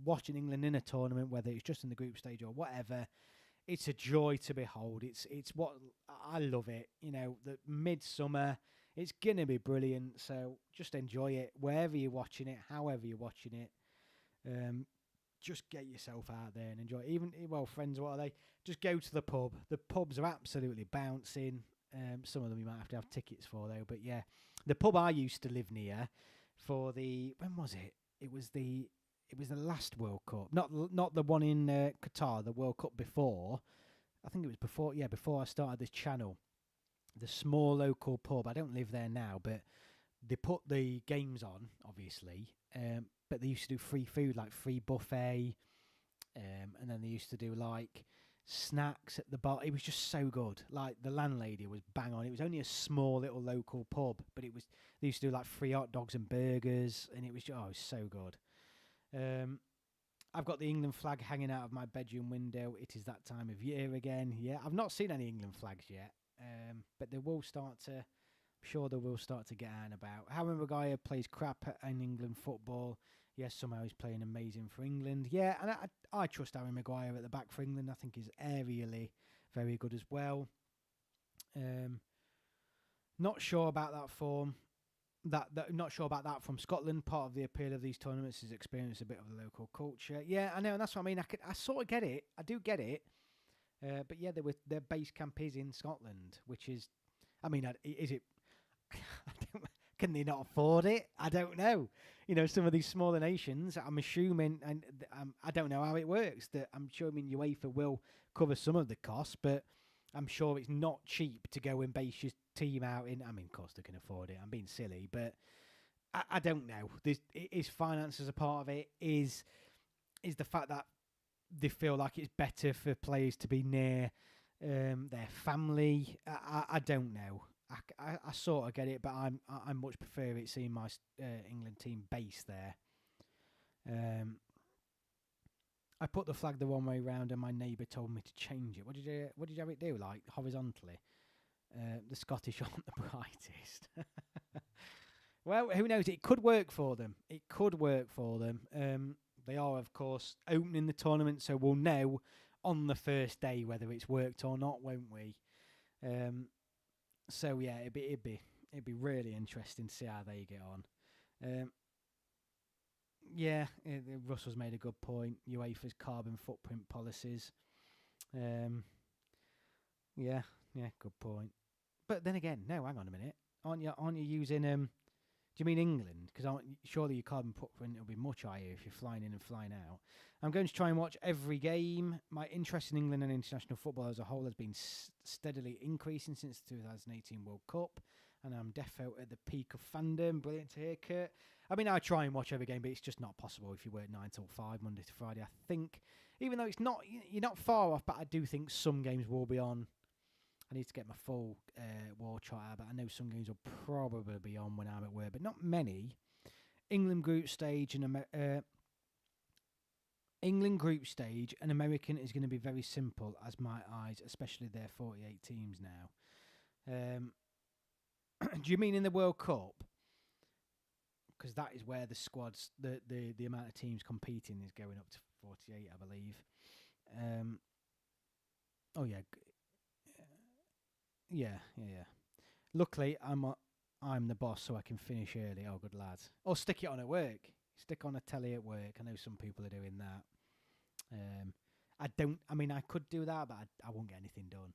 watching England in a tournament, whether it's just in the group stage or whatever, it's a joy to behold. It's what I love it. The midsummer, it's going to be brilliant. So just enjoy it wherever you're watching it, however you're watching it. Just get yourself out there and enjoy it. Friends, what are they? Just go to the pub. The pubs are absolutely bouncing. Some of them you might have to have tickets for, though. But yeah, the pub I used to live near for when was it? It was the last World Cup, not the one in Qatar. The World Cup before, I think it was before. Yeah, before I started this channel, the small local pub. I don't live there now, but they put the games on, obviously. But they used to do free food, like free buffet, and then they used to do like snacks at the bar. It was just so good. Like, the landlady was bang on. It was only a small little local pub, but they used to do like free hot dogs and burgers, and it was so good. I've got the England flag hanging out of my bedroom window. It is that time of year again. Yeah, I've not seen any England flags yet, but they will start to. I'm sure they will start to get out and about. Harry Maguire plays crap at England football. Yes, somehow he's playing amazing for England. Yeah, and I trust Harry Maguire at the back for England. I think he's aerially very good as well. Not sure about that form. Not sure about that from Scotland. Part of the appeal of these tournaments is experience a bit of the local culture. Yeah, I know, and that's what I mean. I sort of get it. I do get it. But yeah, their base camp is in Scotland, which is, I mean, is it? Can they not afford it? I don't know. Some of these smaller nations, I'm assuming, and I don't know how it works. That I'm assuming UEFA will cover some of the costs, but I'm sure it's not cheap to go and base your team out in. I mean, of course they can afford it. I'm being silly, but I don't know. Is finances a part of it? Is the fact that they feel like it's better for players to be near their family? I don't know. I sort of get it, but I much prefer it seeing my England team base there. I put the flag the wrong way round, and my neighbour told me to change it. What did you have it do? Like horizontally? The Scottish aren't the brightest. Well, who knows? It could work for them. They are, of course, opening the tournament, so we'll know on the first day whether it's worked or not, won't we? So yeah, it'd be really interesting to see how they get on. Russell's made a good point. UEFA's carbon footprint policies. Good point. But then again, no, hang on a minute. Aren't you using do you mean England? Because surely your carbon footprint will be much higher if you're flying in and flying out. I'm going to try and watch every game. My interest in England and international football as a whole has been steadily increasing since the 2018 World Cup, and I'm defo at the peak of fandom. Brilliant to hear, Kurt. I mean, I try and watch every game, but it's just not possible if you work 9 till 5, Monday to Friday. I think, even though you're not far off, but I do think some games will be on. I need to get my full war chart out, but I know some games will probably be on when I'm at work, but not many. England group stage and an American is going to be very simple as my eyes, especially their 48 teams now. Do you mean in the World Cup? Because that is where the squads, the amount of teams competing is going up to 48, I believe. Yeah. Luckily, I'm the boss, so I can finish early. Oh, good lad. Or stick it on at work. Stick on a telly at work. I know some people are doing that. I could do that, but I won't get anything done.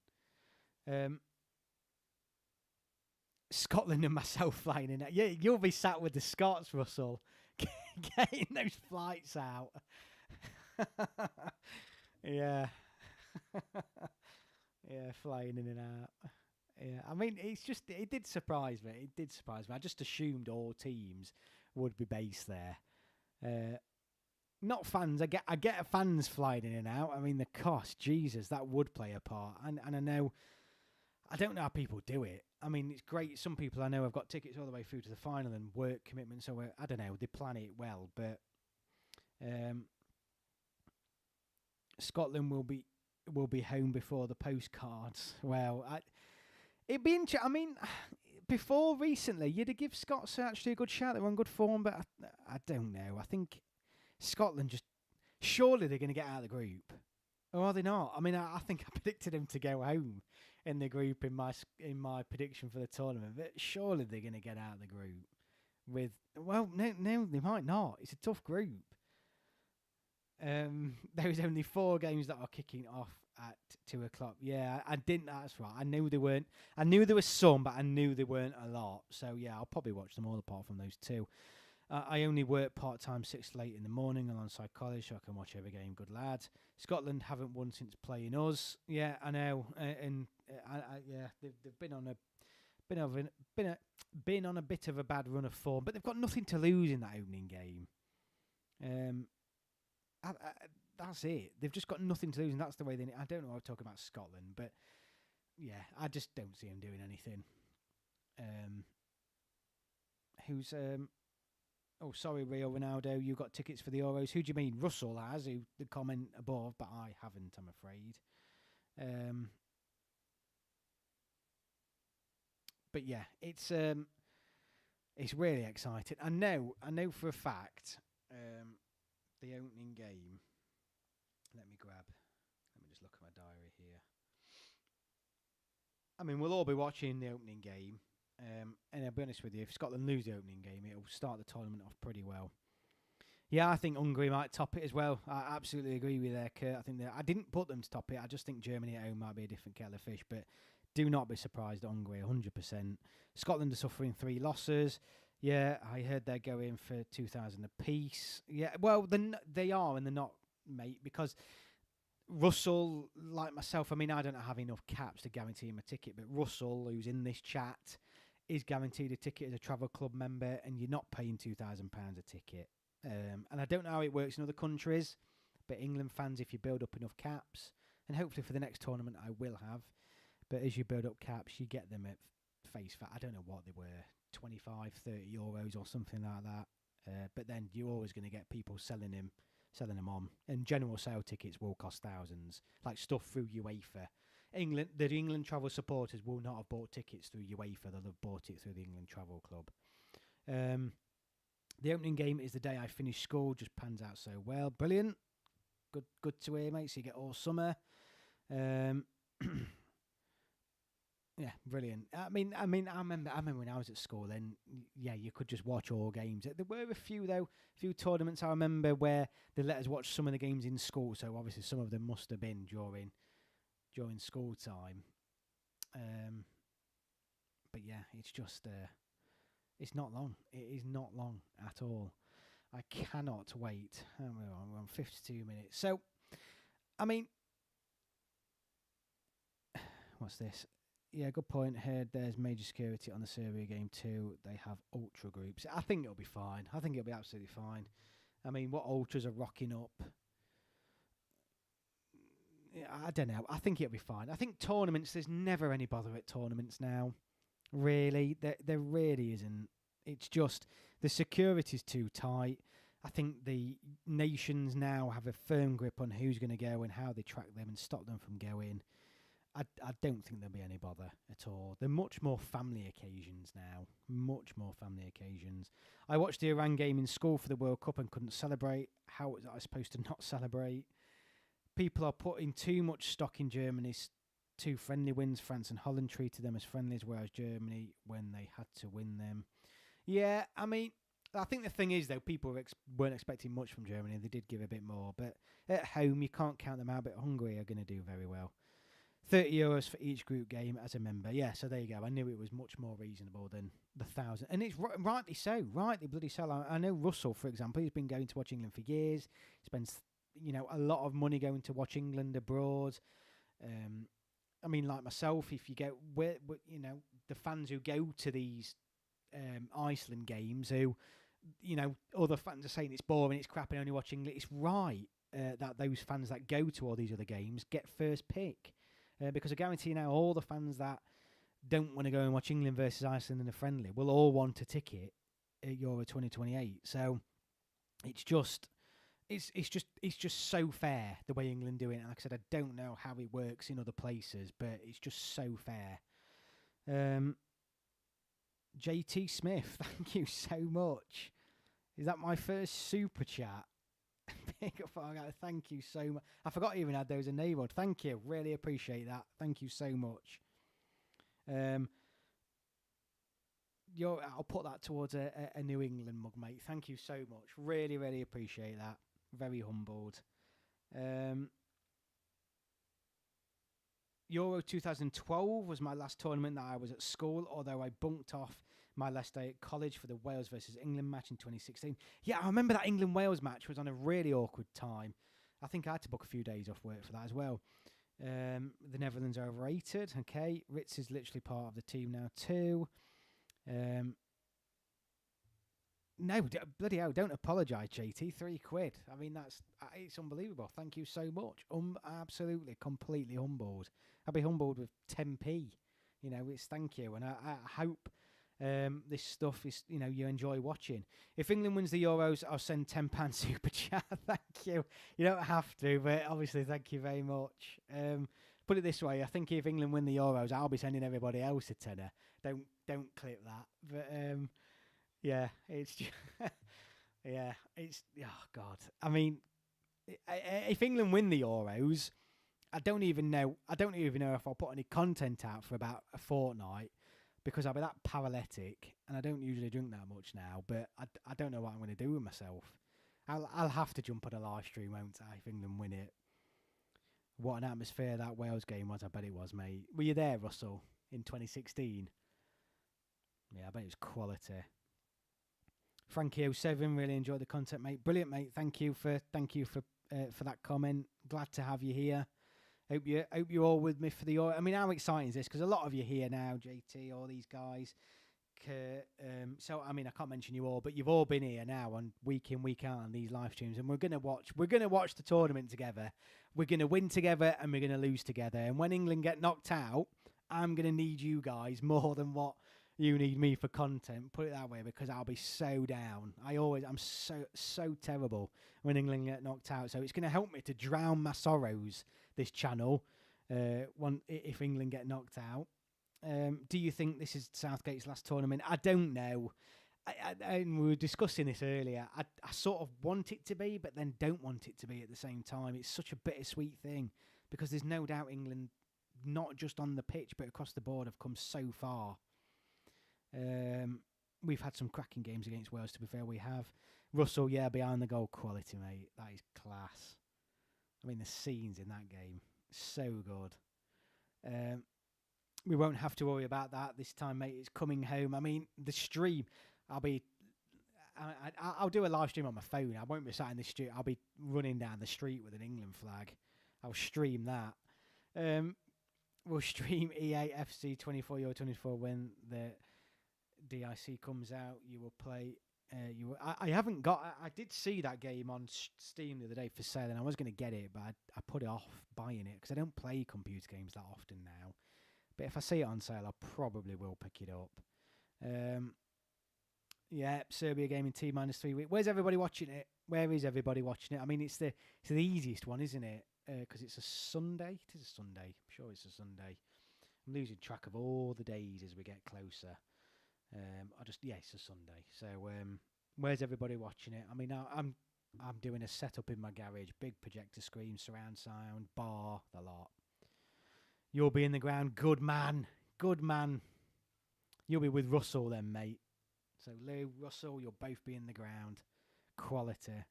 Scotland and myself flying in. Yeah, you'll be sat with the Scots, Russell, getting those flights out. Yeah. Yeah, flying in and out. Yeah, I mean, it did surprise me. I just assumed all teams would be based there. Not fans. I get fans flying in and out. I mean, the cost, Jesus, that would play a part. And I know, I don't know how people do it. I mean, it's great. Some people I know have got tickets all the way through to the final and work commitments. So I don't know. They plan it well, but Scotland will be home before the postcards. Well, it'd be interesting. I mean, before recently, you'd have give Scots actually a good shout. They were on good form, but I don't know. I think Scotland surely they're going to get out of the group, or are they not? I mean, I think I predicted them to go home in the group in my prediction for the tournament, but surely they're going to get out of the group no, they might not. It's a tough group. There's only 4 games that are kicking off at 2:00. Yeah, I didn't. That's right. I knew they weren't. I knew there was some, but I knew they weren't a lot. So yeah, I'll probably watch them all apart from those 2. I only work part-time 6 to 8 in the morning alongside college, so I can watch every game. Good lad. Scotland haven't won since playing us. Yeah, I know. They've been on a bit of a bad run of form, but they've got nothing to lose in that opening game. That's it. They've just got nothing to lose, and that's the way they. I don't know. I'm talking about Scotland, but yeah, I just don't see them doing anything. Oh, sorry, Rio Ronaldo. You got tickets for the Euros. Who do you mean? Russell has, who the comment above, but I haven't. I'm afraid. But yeah, it's really exciting. I know for a fact. Um, the opening game. Let me just look at my diary here. I mean, we'll all be watching the opening game. And I'll be honest with you, if Scotland lose the opening game, it'll start the tournament off pretty well. Yeah, I think Hungary might top it as well. I absolutely agree with you there, Kurt. I think I didn't put them to top it. I just think Germany at home might be a different kettle of fish. But do not be surprised at Hungary, 100%. Scotland are suffering 3 losses. Yeah, I heard they're going for 2,000 apiece. Yeah, well, they are and they're not, mate, because Russell, like myself, I mean, I don't have enough caps to guarantee him a ticket, but Russell, who's in this chat, is guaranteed a ticket as a travel club member, and you're not paying £2,000 a ticket. And I don't know how it works in other countries, but England fans, if you build up enough caps, and hopefully for the next tournament I will have, but as you build up caps, you get them at face value. I don't know what they were, 25, 30 euros or something like that. But then you're always going to get people selling them on. And general sale tickets will cost thousands, like stuff through UEFA. The England travel supporters will not have bought tickets through UEFA. They'll have bought it through the England Travel Club. The opening game is the day I finish school. Just pans out so well. Brilliant. Good to hear, mate. So you get all summer. Yeah, brilliant. I remember when I was at school. Then, yeah, you could just watch all games. There were a few tournaments I remember where they let us watch some of the games in school. So obviously, some of them must have been during school time. But yeah, it's just it's not long. It is not long at all. I cannot wait. We're on 52 minutes. So, I mean, what's this? Yeah, good point. Heard there's major security on the Serbia game too. They have ultra groups. I think it'll be fine. I think it'll be absolutely fine. I mean, what ultras are rocking up? Yeah, I don't know. I think it'll be fine. I think tournaments, there's never any bother at tournaments now. Really, there really isn't. It's just the security's too tight. I think the nations now have a firm grip on who's going to go and how they track them and stop them from going. I don't think there'll be any bother at all. They're much more family occasions now. Much more family occasions. I watched the Iran game in school for the World Cup and couldn't celebrate. How was I supposed to not celebrate? People are putting too much stock in Germany's 2 friendly wins. France and Holland treated them as friendlies, whereas Germany, when they had to win them. Yeah, I mean, I think the thing is, though, people weren't expecting much from Germany. They did give a bit more. But at home, you can't count them out. But Hungary are going to do very well. €30 for each group game as a member. Yeah, so there you go. I knew it was much more reasonable than the 1,000. And it's rightly so. Rightly bloody so. I know Russell, for example, he's been going to watch England for years. He spends, a lot of money going to watch England abroad. I mean, like myself, if you go, the fans who go to these Iceland games, who, other fans are saying it's boring, it's crap, and only watching England. It's right that those fans that go to all these other games get first pick. Because I guarantee now all the fans that don't want to go and watch England versus Iceland in a friendly will all want a ticket at Euro 2028. So it's just so fair the way England do it. And like I said, I don't know how it works in other places, but it's just so fair. JT Smith, thank you so much. Is that my first super chat? Thank you so much. I forgot you even had those enabled. Thank you. Really appreciate that. Thank you so much. I'll put that towards a New England mug, mate. Thank you so much. Really, really appreciate that. Very humbled. Euro 2012 was my last tournament that I was at school, although I bunked off my last day at college for the Wales versus England match in 2016. Yeah, I remember that England-Wales match was on a really awkward time. I think I had to book a few days off work for that as well. The Netherlands are overrated. Okay, Ritz is literally part of the team now too. No, bloody hell, don't apologise, JT. £3. I mean, it's unbelievable. Thank you so much. Absolutely, completely humbled. I'll be humbled with 10p. It's thank you. And I hope this stuff is, you enjoy watching. If England wins the Euros, I'll send £10 super chat. Thank you. You don't have to, but obviously, thank you very much. Put it this way, I think if England win the Euros, I'll be sending everybody else a tenner. Don't clip that. But yeah, it's just Yeah, it's oh god. I mean, if England win the Euros, I don't even know. I don't even know if I'll put any content out for about a fortnight because I'll be that paralytic, and I don't usually drink that much now. But I don't know what I'm going to do with myself. I'll have to jump on a live stream, won't I? If England win it, what an atmosphere that Wales game was. I bet it was, mate. Were you there, Russell, in 2016? Yeah, I bet it was quality. Frankie07, really enjoyed the content, mate. Brilliant, mate. Thank you for that comment. Glad to have you here. Hope you're all with me for the. I mean, how exciting is this? Because a lot of you here now, JT, all these guys. So I mean, I can't mention you all, but you've all been here now on week in, week out on these live streams, and we're gonna watch the tournament together. We're gonna win together, and we're gonna lose together. And when England get knocked out, I'm gonna need you guys more than what you need me for content. Put it that way, because I'll be so down. I'm so terrible when England get knocked out. So it's gonna help me to drown my sorrows. This channel, if England get knocked out. Do you think this is Southgate's last tournament? I don't know. And we were discussing this earlier. I sort of want it to be, but then don't want it to be at the same time. It's such a bittersweet thing because there's no doubt England, not just on the pitch, but across the board, have come so far. We've had some cracking games against Wales, to be fair. We have. Russell, yeah, behind the goal quality, mate. That is class. I mean, the scenes in that game, so good. We won't have to worry about that this time, mate. It's coming home. I mean, the stream, I'll do a live stream on my phone. I won't be sat in the street. I'll be running down the street with an England flag. I'll stream that. We'll stream EA FC 24 Euro 24 when the DIC comes out. You will play. I haven't got. I did see that game on Steam the other day for sale, and I was going to get it, but I put it off buying it because I don't play computer games that often now. But if I see it on sale, I probably will pick it up. Yeah, Serbia game in T-3 weeks. Where's everybody watching it? Where is everybody watching it? I mean, it's the easiest one, isn't it? Because it's a Sunday. It is a Sunday. I'm sure it's a Sunday. I'm losing track of all the days as we get closer. It's a Sunday. So where's everybody watching it? I mean, I'm doing a setup in my garage, big projector screen, surround sound, bar, the lot. You'll be in the ground. Good man. Good man. You'll be with Russell then, mate. So Lou, Russell, you'll both be in the ground. Quality.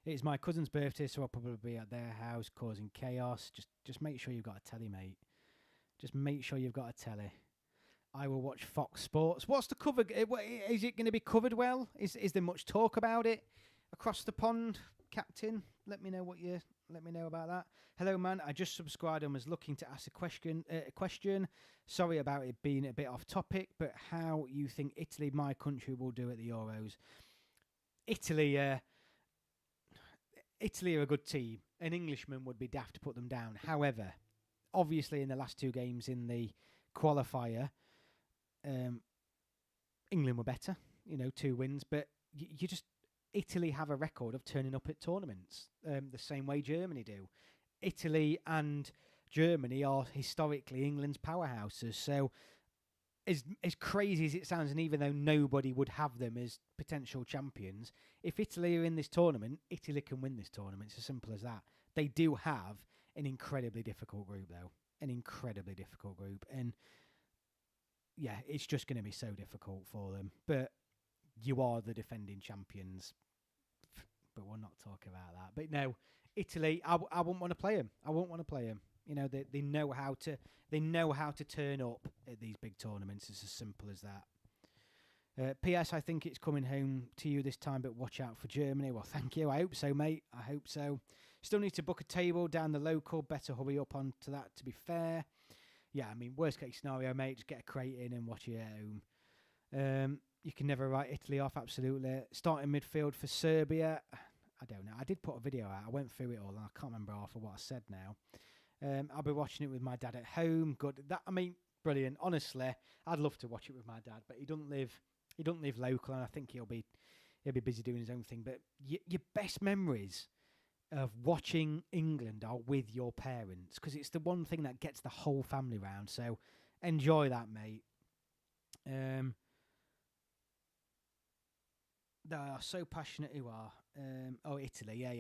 It's my cousin's birthday, so I'll probably be at their house causing chaos. Just make sure you've got a telly, mate. Just make sure you've got a telly. I will watch Fox Sports. What's the cover? Is it going to be covered well? Is there much talk about it across the pond, Captain? Let me know about that. Hello, man. I just subscribed and was looking to ask a question. Sorry about it being a bit off topic, but how you think Italy, my country, will do at the Euros? Italy are a good team. An Englishman would be daft to put them down. However, obviously in the last two games in the qualifier, England were better. 2 wins, but Italy have a record of turning up at tournaments the same way Germany do. Italy and Germany are historically England's powerhouses. So as crazy as it sounds, and even though nobody would have them as potential champions, if Italy are in this tournament, Italy can win this tournament. It's as simple as that. They do have an incredibly difficult group, though. An incredibly difficult group. And yeah, it's just going to be so difficult for them. But you are the defending champions. But we'll not talk about that. But no, Italy, I wouldn't want to play them. I won't want to play them. They know how to turn up at these big tournaments. It's as simple as that. P.S. I think it's coming home to you this time, but watch out for Germany. Well, thank you. I hope so, mate. I hope so. Still need to book a table down the local. Better hurry up onto that, to be fair. Yeah, I mean, worst case scenario, mate, just get a crate in and watch it at home. You can never write Italy off, absolutely. Starting midfield for Serbia. I don't know. I did put a video out. I went through it all, and I can't remember half of what I said now. I'll be watching it with my dad at home. Good. Brilliant. Honestly, I'd love to watch it with my dad, but he don't live local, and I think he'll be busy doing his own thing. But your best memories of watching England are with your parents, because it's the one thing that gets the whole family round. So enjoy that, mate. They are so passionate. Who are? Italy. Yeah.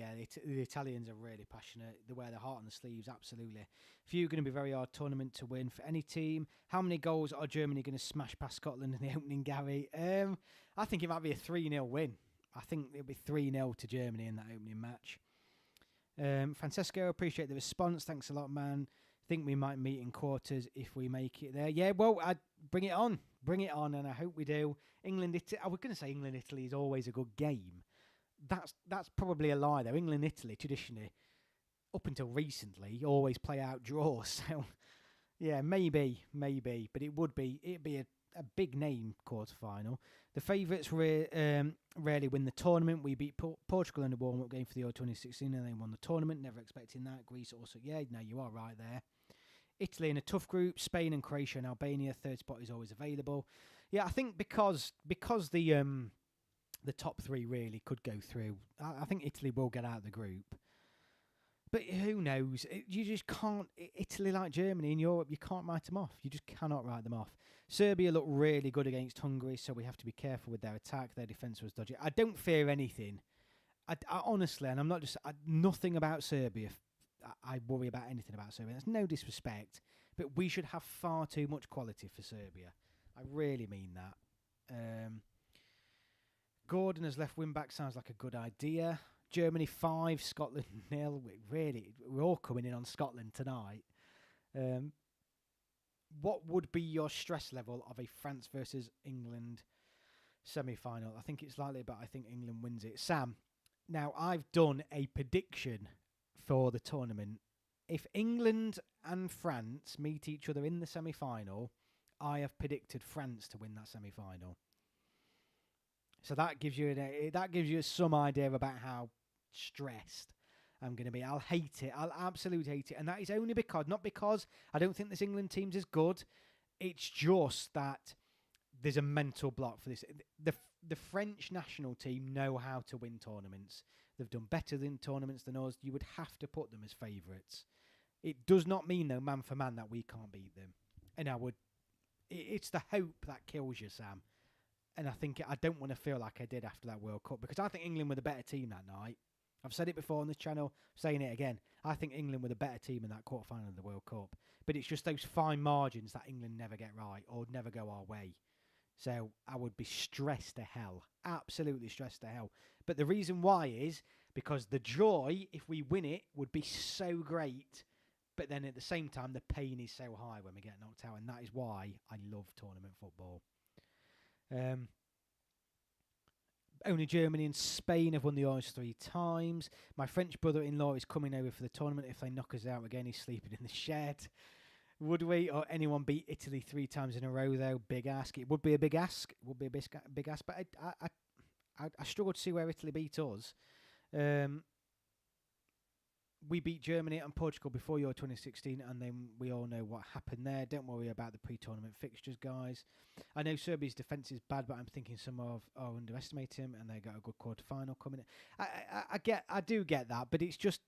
The Italians are really passionate. They wear their heart on the sleeves. Absolutely. Few going to be very hard tournament to win for any team. How many goals are Germany going to smash past Scotland in the opening, Gary? I think it might be a 3-0 win. I think it'll be 3-0 to Germany in that opening match. Francesco, appreciate the response. Thanks a lot, man. Think we might meet in quarters if we make it there. Yeah, well, I'd bring it on, and I hope we do. England, I was going to say England, Italy is always a good game. That's probably a lie, though. England, Italy, traditionally, up until recently, always play out draws. So, yeah, maybe, but it'd be a big name quarter-final. The favourites rarely win the tournament. We beat Portugal in the warm-up game for the Euro 2016 and they won the tournament. Never expecting that. Greece also, yeah, no, you are right there. Italy in a tough group. Spain and Croatia and Albania. Third spot is always available. Yeah, I think because the top three really could go through, I think Italy will get out of the group. But who knows? You just can't. Italy, like Germany in Europe, you can't write them off. You just cannot write them off. Serbia looked really good against Hungary, so we have to be careful with their attack. Their defence was dodgy. I don't fear anything. I honestly, and I'm not just nothing about Serbia. I worry about anything about Serbia. That's no disrespect, but we should have far too much quality for Serbia. I really mean that. Gordon as left wing back sounds like a good idea. Germany 5, Scotland 0. We're all coming in on Scotland tonight. What would be your stress level of a France versus England semi-final? I think it's likely, but I think England wins it. Sam, now I've done a prediction for the tournament. If England and France meet each other in the semi-final, I have predicted France to win that semi-final. So that gives you some idea about how stressed I'm going to be. I'll hate it. I'll absolutely hate it. And that is only not because I don't think this England team's as good. It's just that there's a mental block for this. The French national team know how to win tournaments. They've done better in tournaments than us. You would have to put them as favourites. It does not mean, though, man for man, that we can't beat them. And it's the hope that kills you, Sam. And I don't want to feel like I did after that World Cup, because I think England were the better team that night. I've said it before on this channel, saying it again. I think England were the better team in that quarter-final of the World Cup. But it's just those fine margins that England never get right or never go our way. So I would be stressed to hell. Absolutely stressed to hell. But the reason why is because the joy, if we win it, would be so great. But then at the same time, the pain is so high when we get knocked out. And that is why I love tournament football. Only Germany and Spain have won the Euros 3 times. My French brother-in-law is coming over for the tournament. If they knock us out again, he's sleeping in the shed. Would we or anyone beat Italy 3 times in a row, though? Big ask. It would be a big ask. It would be a big ask. But I struggle to see where Italy beat us. We beat Germany and Portugal before Euro 2016, and then we all know what happened there. Don't worry about the pre-tournament fixtures, guys. I know Serbia's defence is bad, but I'm thinking some are underestimating him, and they got a good quarter-final coming in. I do get that, but it's just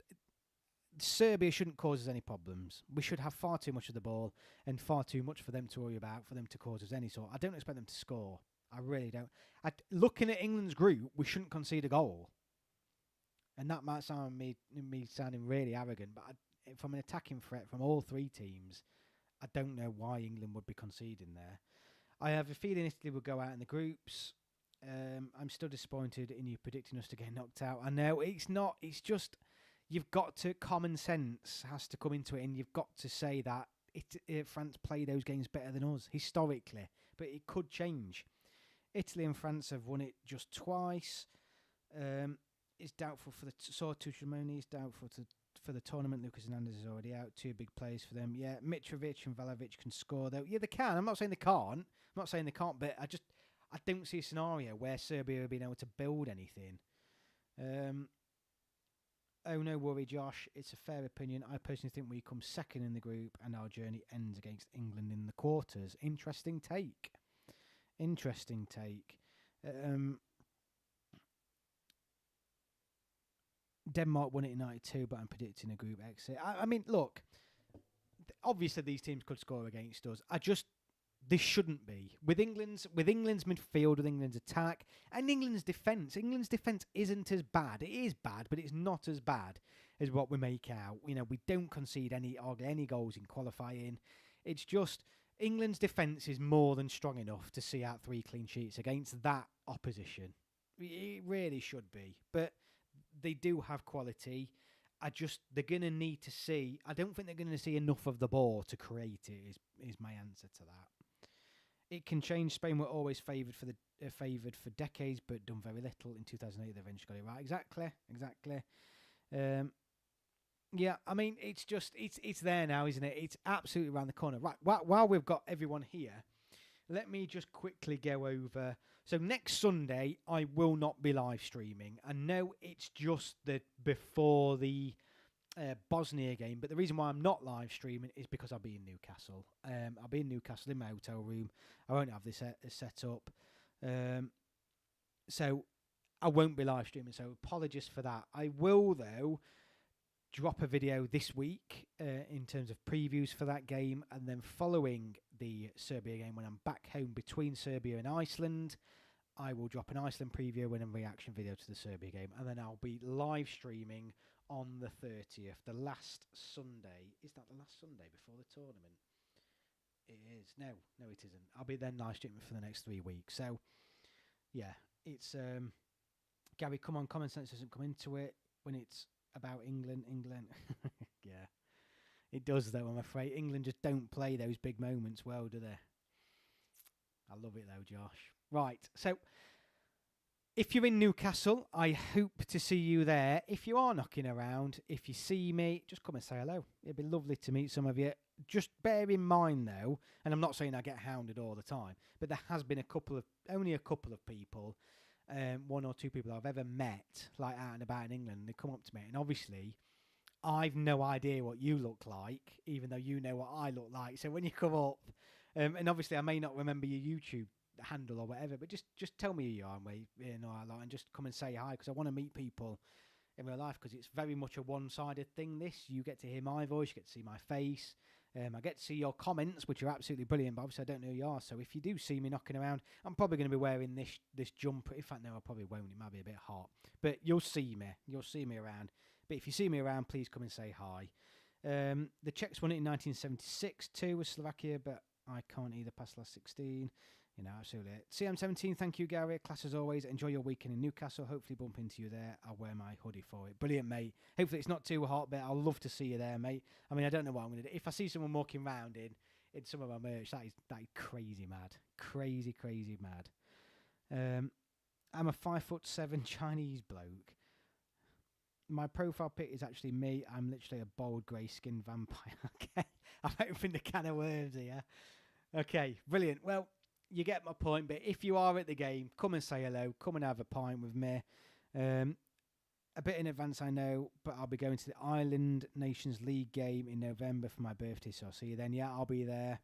Serbia shouldn't cause us any problems. We should have far too much of the ball and far too much for them to worry about, for them to cause us any sort. I don't expect them to score. I really don't. Looking at England's group, we shouldn't concede a goal. And that might sound me sounding really arrogant, but from an attacking threat from all three teams, I don't know why England would be conceding there. I have a feeling Italy will go out in the groups. I'm still disappointed in you predicting us to get knocked out. I know it's not. It's just you've got to. Common sense has to come into it, and you've got to say that France play those games better than us historically, but it could change. Italy and France have won it just twice. Is doubtful for the Tuchel is doubtful for the tournament. Lucas Hernandez is already out. 2 big players for them. Yeah, Mitrovic and Vlahovic can score though. Yeah, they can. I'm not saying they can't. But I don't see a scenario where Serbia have been able to build anything. Oh no worry, Josh. It's a fair opinion. I personally think we come second in the group and our journey ends against England in the quarters. Interesting take. Denmark won it in 92, but I'm predicting a group exit. I mean, look, obviously these teams could score against us. This shouldn't be with England's midfield, with England's attack, and England's defence. England's defence isn't as bad. It is bad, but it's not as bad as what we make out. You know, we don't concede any goals in qualifying. It's just England's defence is more than strong enough to see out 3 clean sheets against that opposition. It really should be, but they do have quality. They're going to need to see. I don't think they're going to see enough of the ball to create it. Is my answer to that. It can change. Spain were always favoured for decades, but done very little. In 2008, they eventually got it right. Exactly. Yeah, I mean, it's there now, isn't it? It's absolutely around the corner. Right, while we've got everyone here, let me just quickly go over. So next Sunday, I will not be live streaming. I know it's just before the Bosnia game, but the reason why I'm not live streaming is because I'll be in Newcastle. I'll be in Newcastle in my hotel room. I won't have this set up. So I won't be live streaming, so apologies for that. I will, though, drop a video this week in terms of previews for that game, and then following the Serbia game, when I'm back home between Serbia and Iceland, I will drop an Iceland preview and a reaction video to the Serbia game, and then I'll be live streaming on the 30th, the last Sunday. Is that the last Sunday before the tournament? It is. No, it isn't. I'll be then live streaming for the next 3 weeks. So, yeah, it's Gary, come on, common sense doesn't come into it when it's about England. Yeah, it does, though, I'm afraid. England just don't play those big moments well, do they? I love it, though, Josh. Right, so if you're in Newcastle, I hope to see you there. If you are knocking around, if you see me, just come and say hello. It'd be lovely to meet some of you. Just bear in mind, though, and I'm not saying I get hounded all the time, but there has been only a couple of people, 1 or 2 people I've ever met, like out and about in England, and they come up to me, and obviously, I've no idea what you look like, even though you know what I look like. So when you come up, and obviously I may not remember your YouTube handle or whatever, but just tell me who you are and just come and say hi, because I want to meet people in real life, because it's very much a one-sided thing. You get to hear my voice, you get to see my face, I get to see your comments, which are absolutely brilliant, but obviously I don't know who you are. So if you do see me knocking around, I'm probably going to be wearing this jumper. In fact, no, I probably won't. It might be a bit hot, but you'll see me around. But if you see me around, please come and say hi. The Czechs won it in 1976 too with Slovakia, but I can't either pass last 16. You know, absolutely. CM17, thank you, Gary. Class as always. Enjoy your weekend in Newcastle. Hopefully bump into you there. I'll wear my hoodie for it. Brilliant, mate. Hopefully it's not too hot, but I'll love to see you there, mate. I mean, I don't know what I'm going to do. If I see someone walking around in some of my merch, that is crazy mad. Crazy mad. I'm a 5'7" Chinese bloke. My profile pic is actually me. I'm literally a bold grey-skinned vampire. Okay, I've opened a can of worms here. Okay, brilliant. Well, you get my point, but if you are at the game, come and say hello. Come and have a pint with me. A bit in advance, I know, but I'll be going to the Ireland Nations League game in November for my birthday, so I'll see you then. Yeah, I'll be there.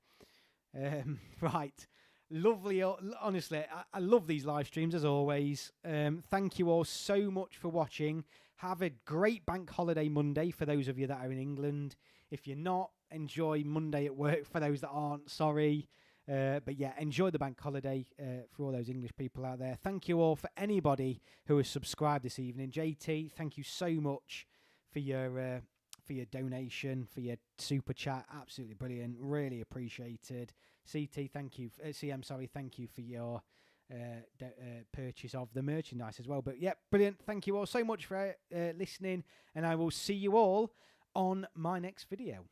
Right. Lovely. Honestly, I love these live streams, as always. Thank you all so much for watching. Have a great bank holiday Monday for those of you that are in England. If you're not, enjoy Monday at work for those that aren't. Sorry. But yeah, enjoy the bank holiday for all those English people out there. Thank you all for anybody who has subscribed this evening. JT, thank you so much for your donation, for your super chat. Absolutely brilliant. Really appreciated. CT, thank you. CM, sorry, thank you for your purchase of the merchandise as well. But yeah, brilliant. Thank you all so much for listening, and I will see you all on my next video.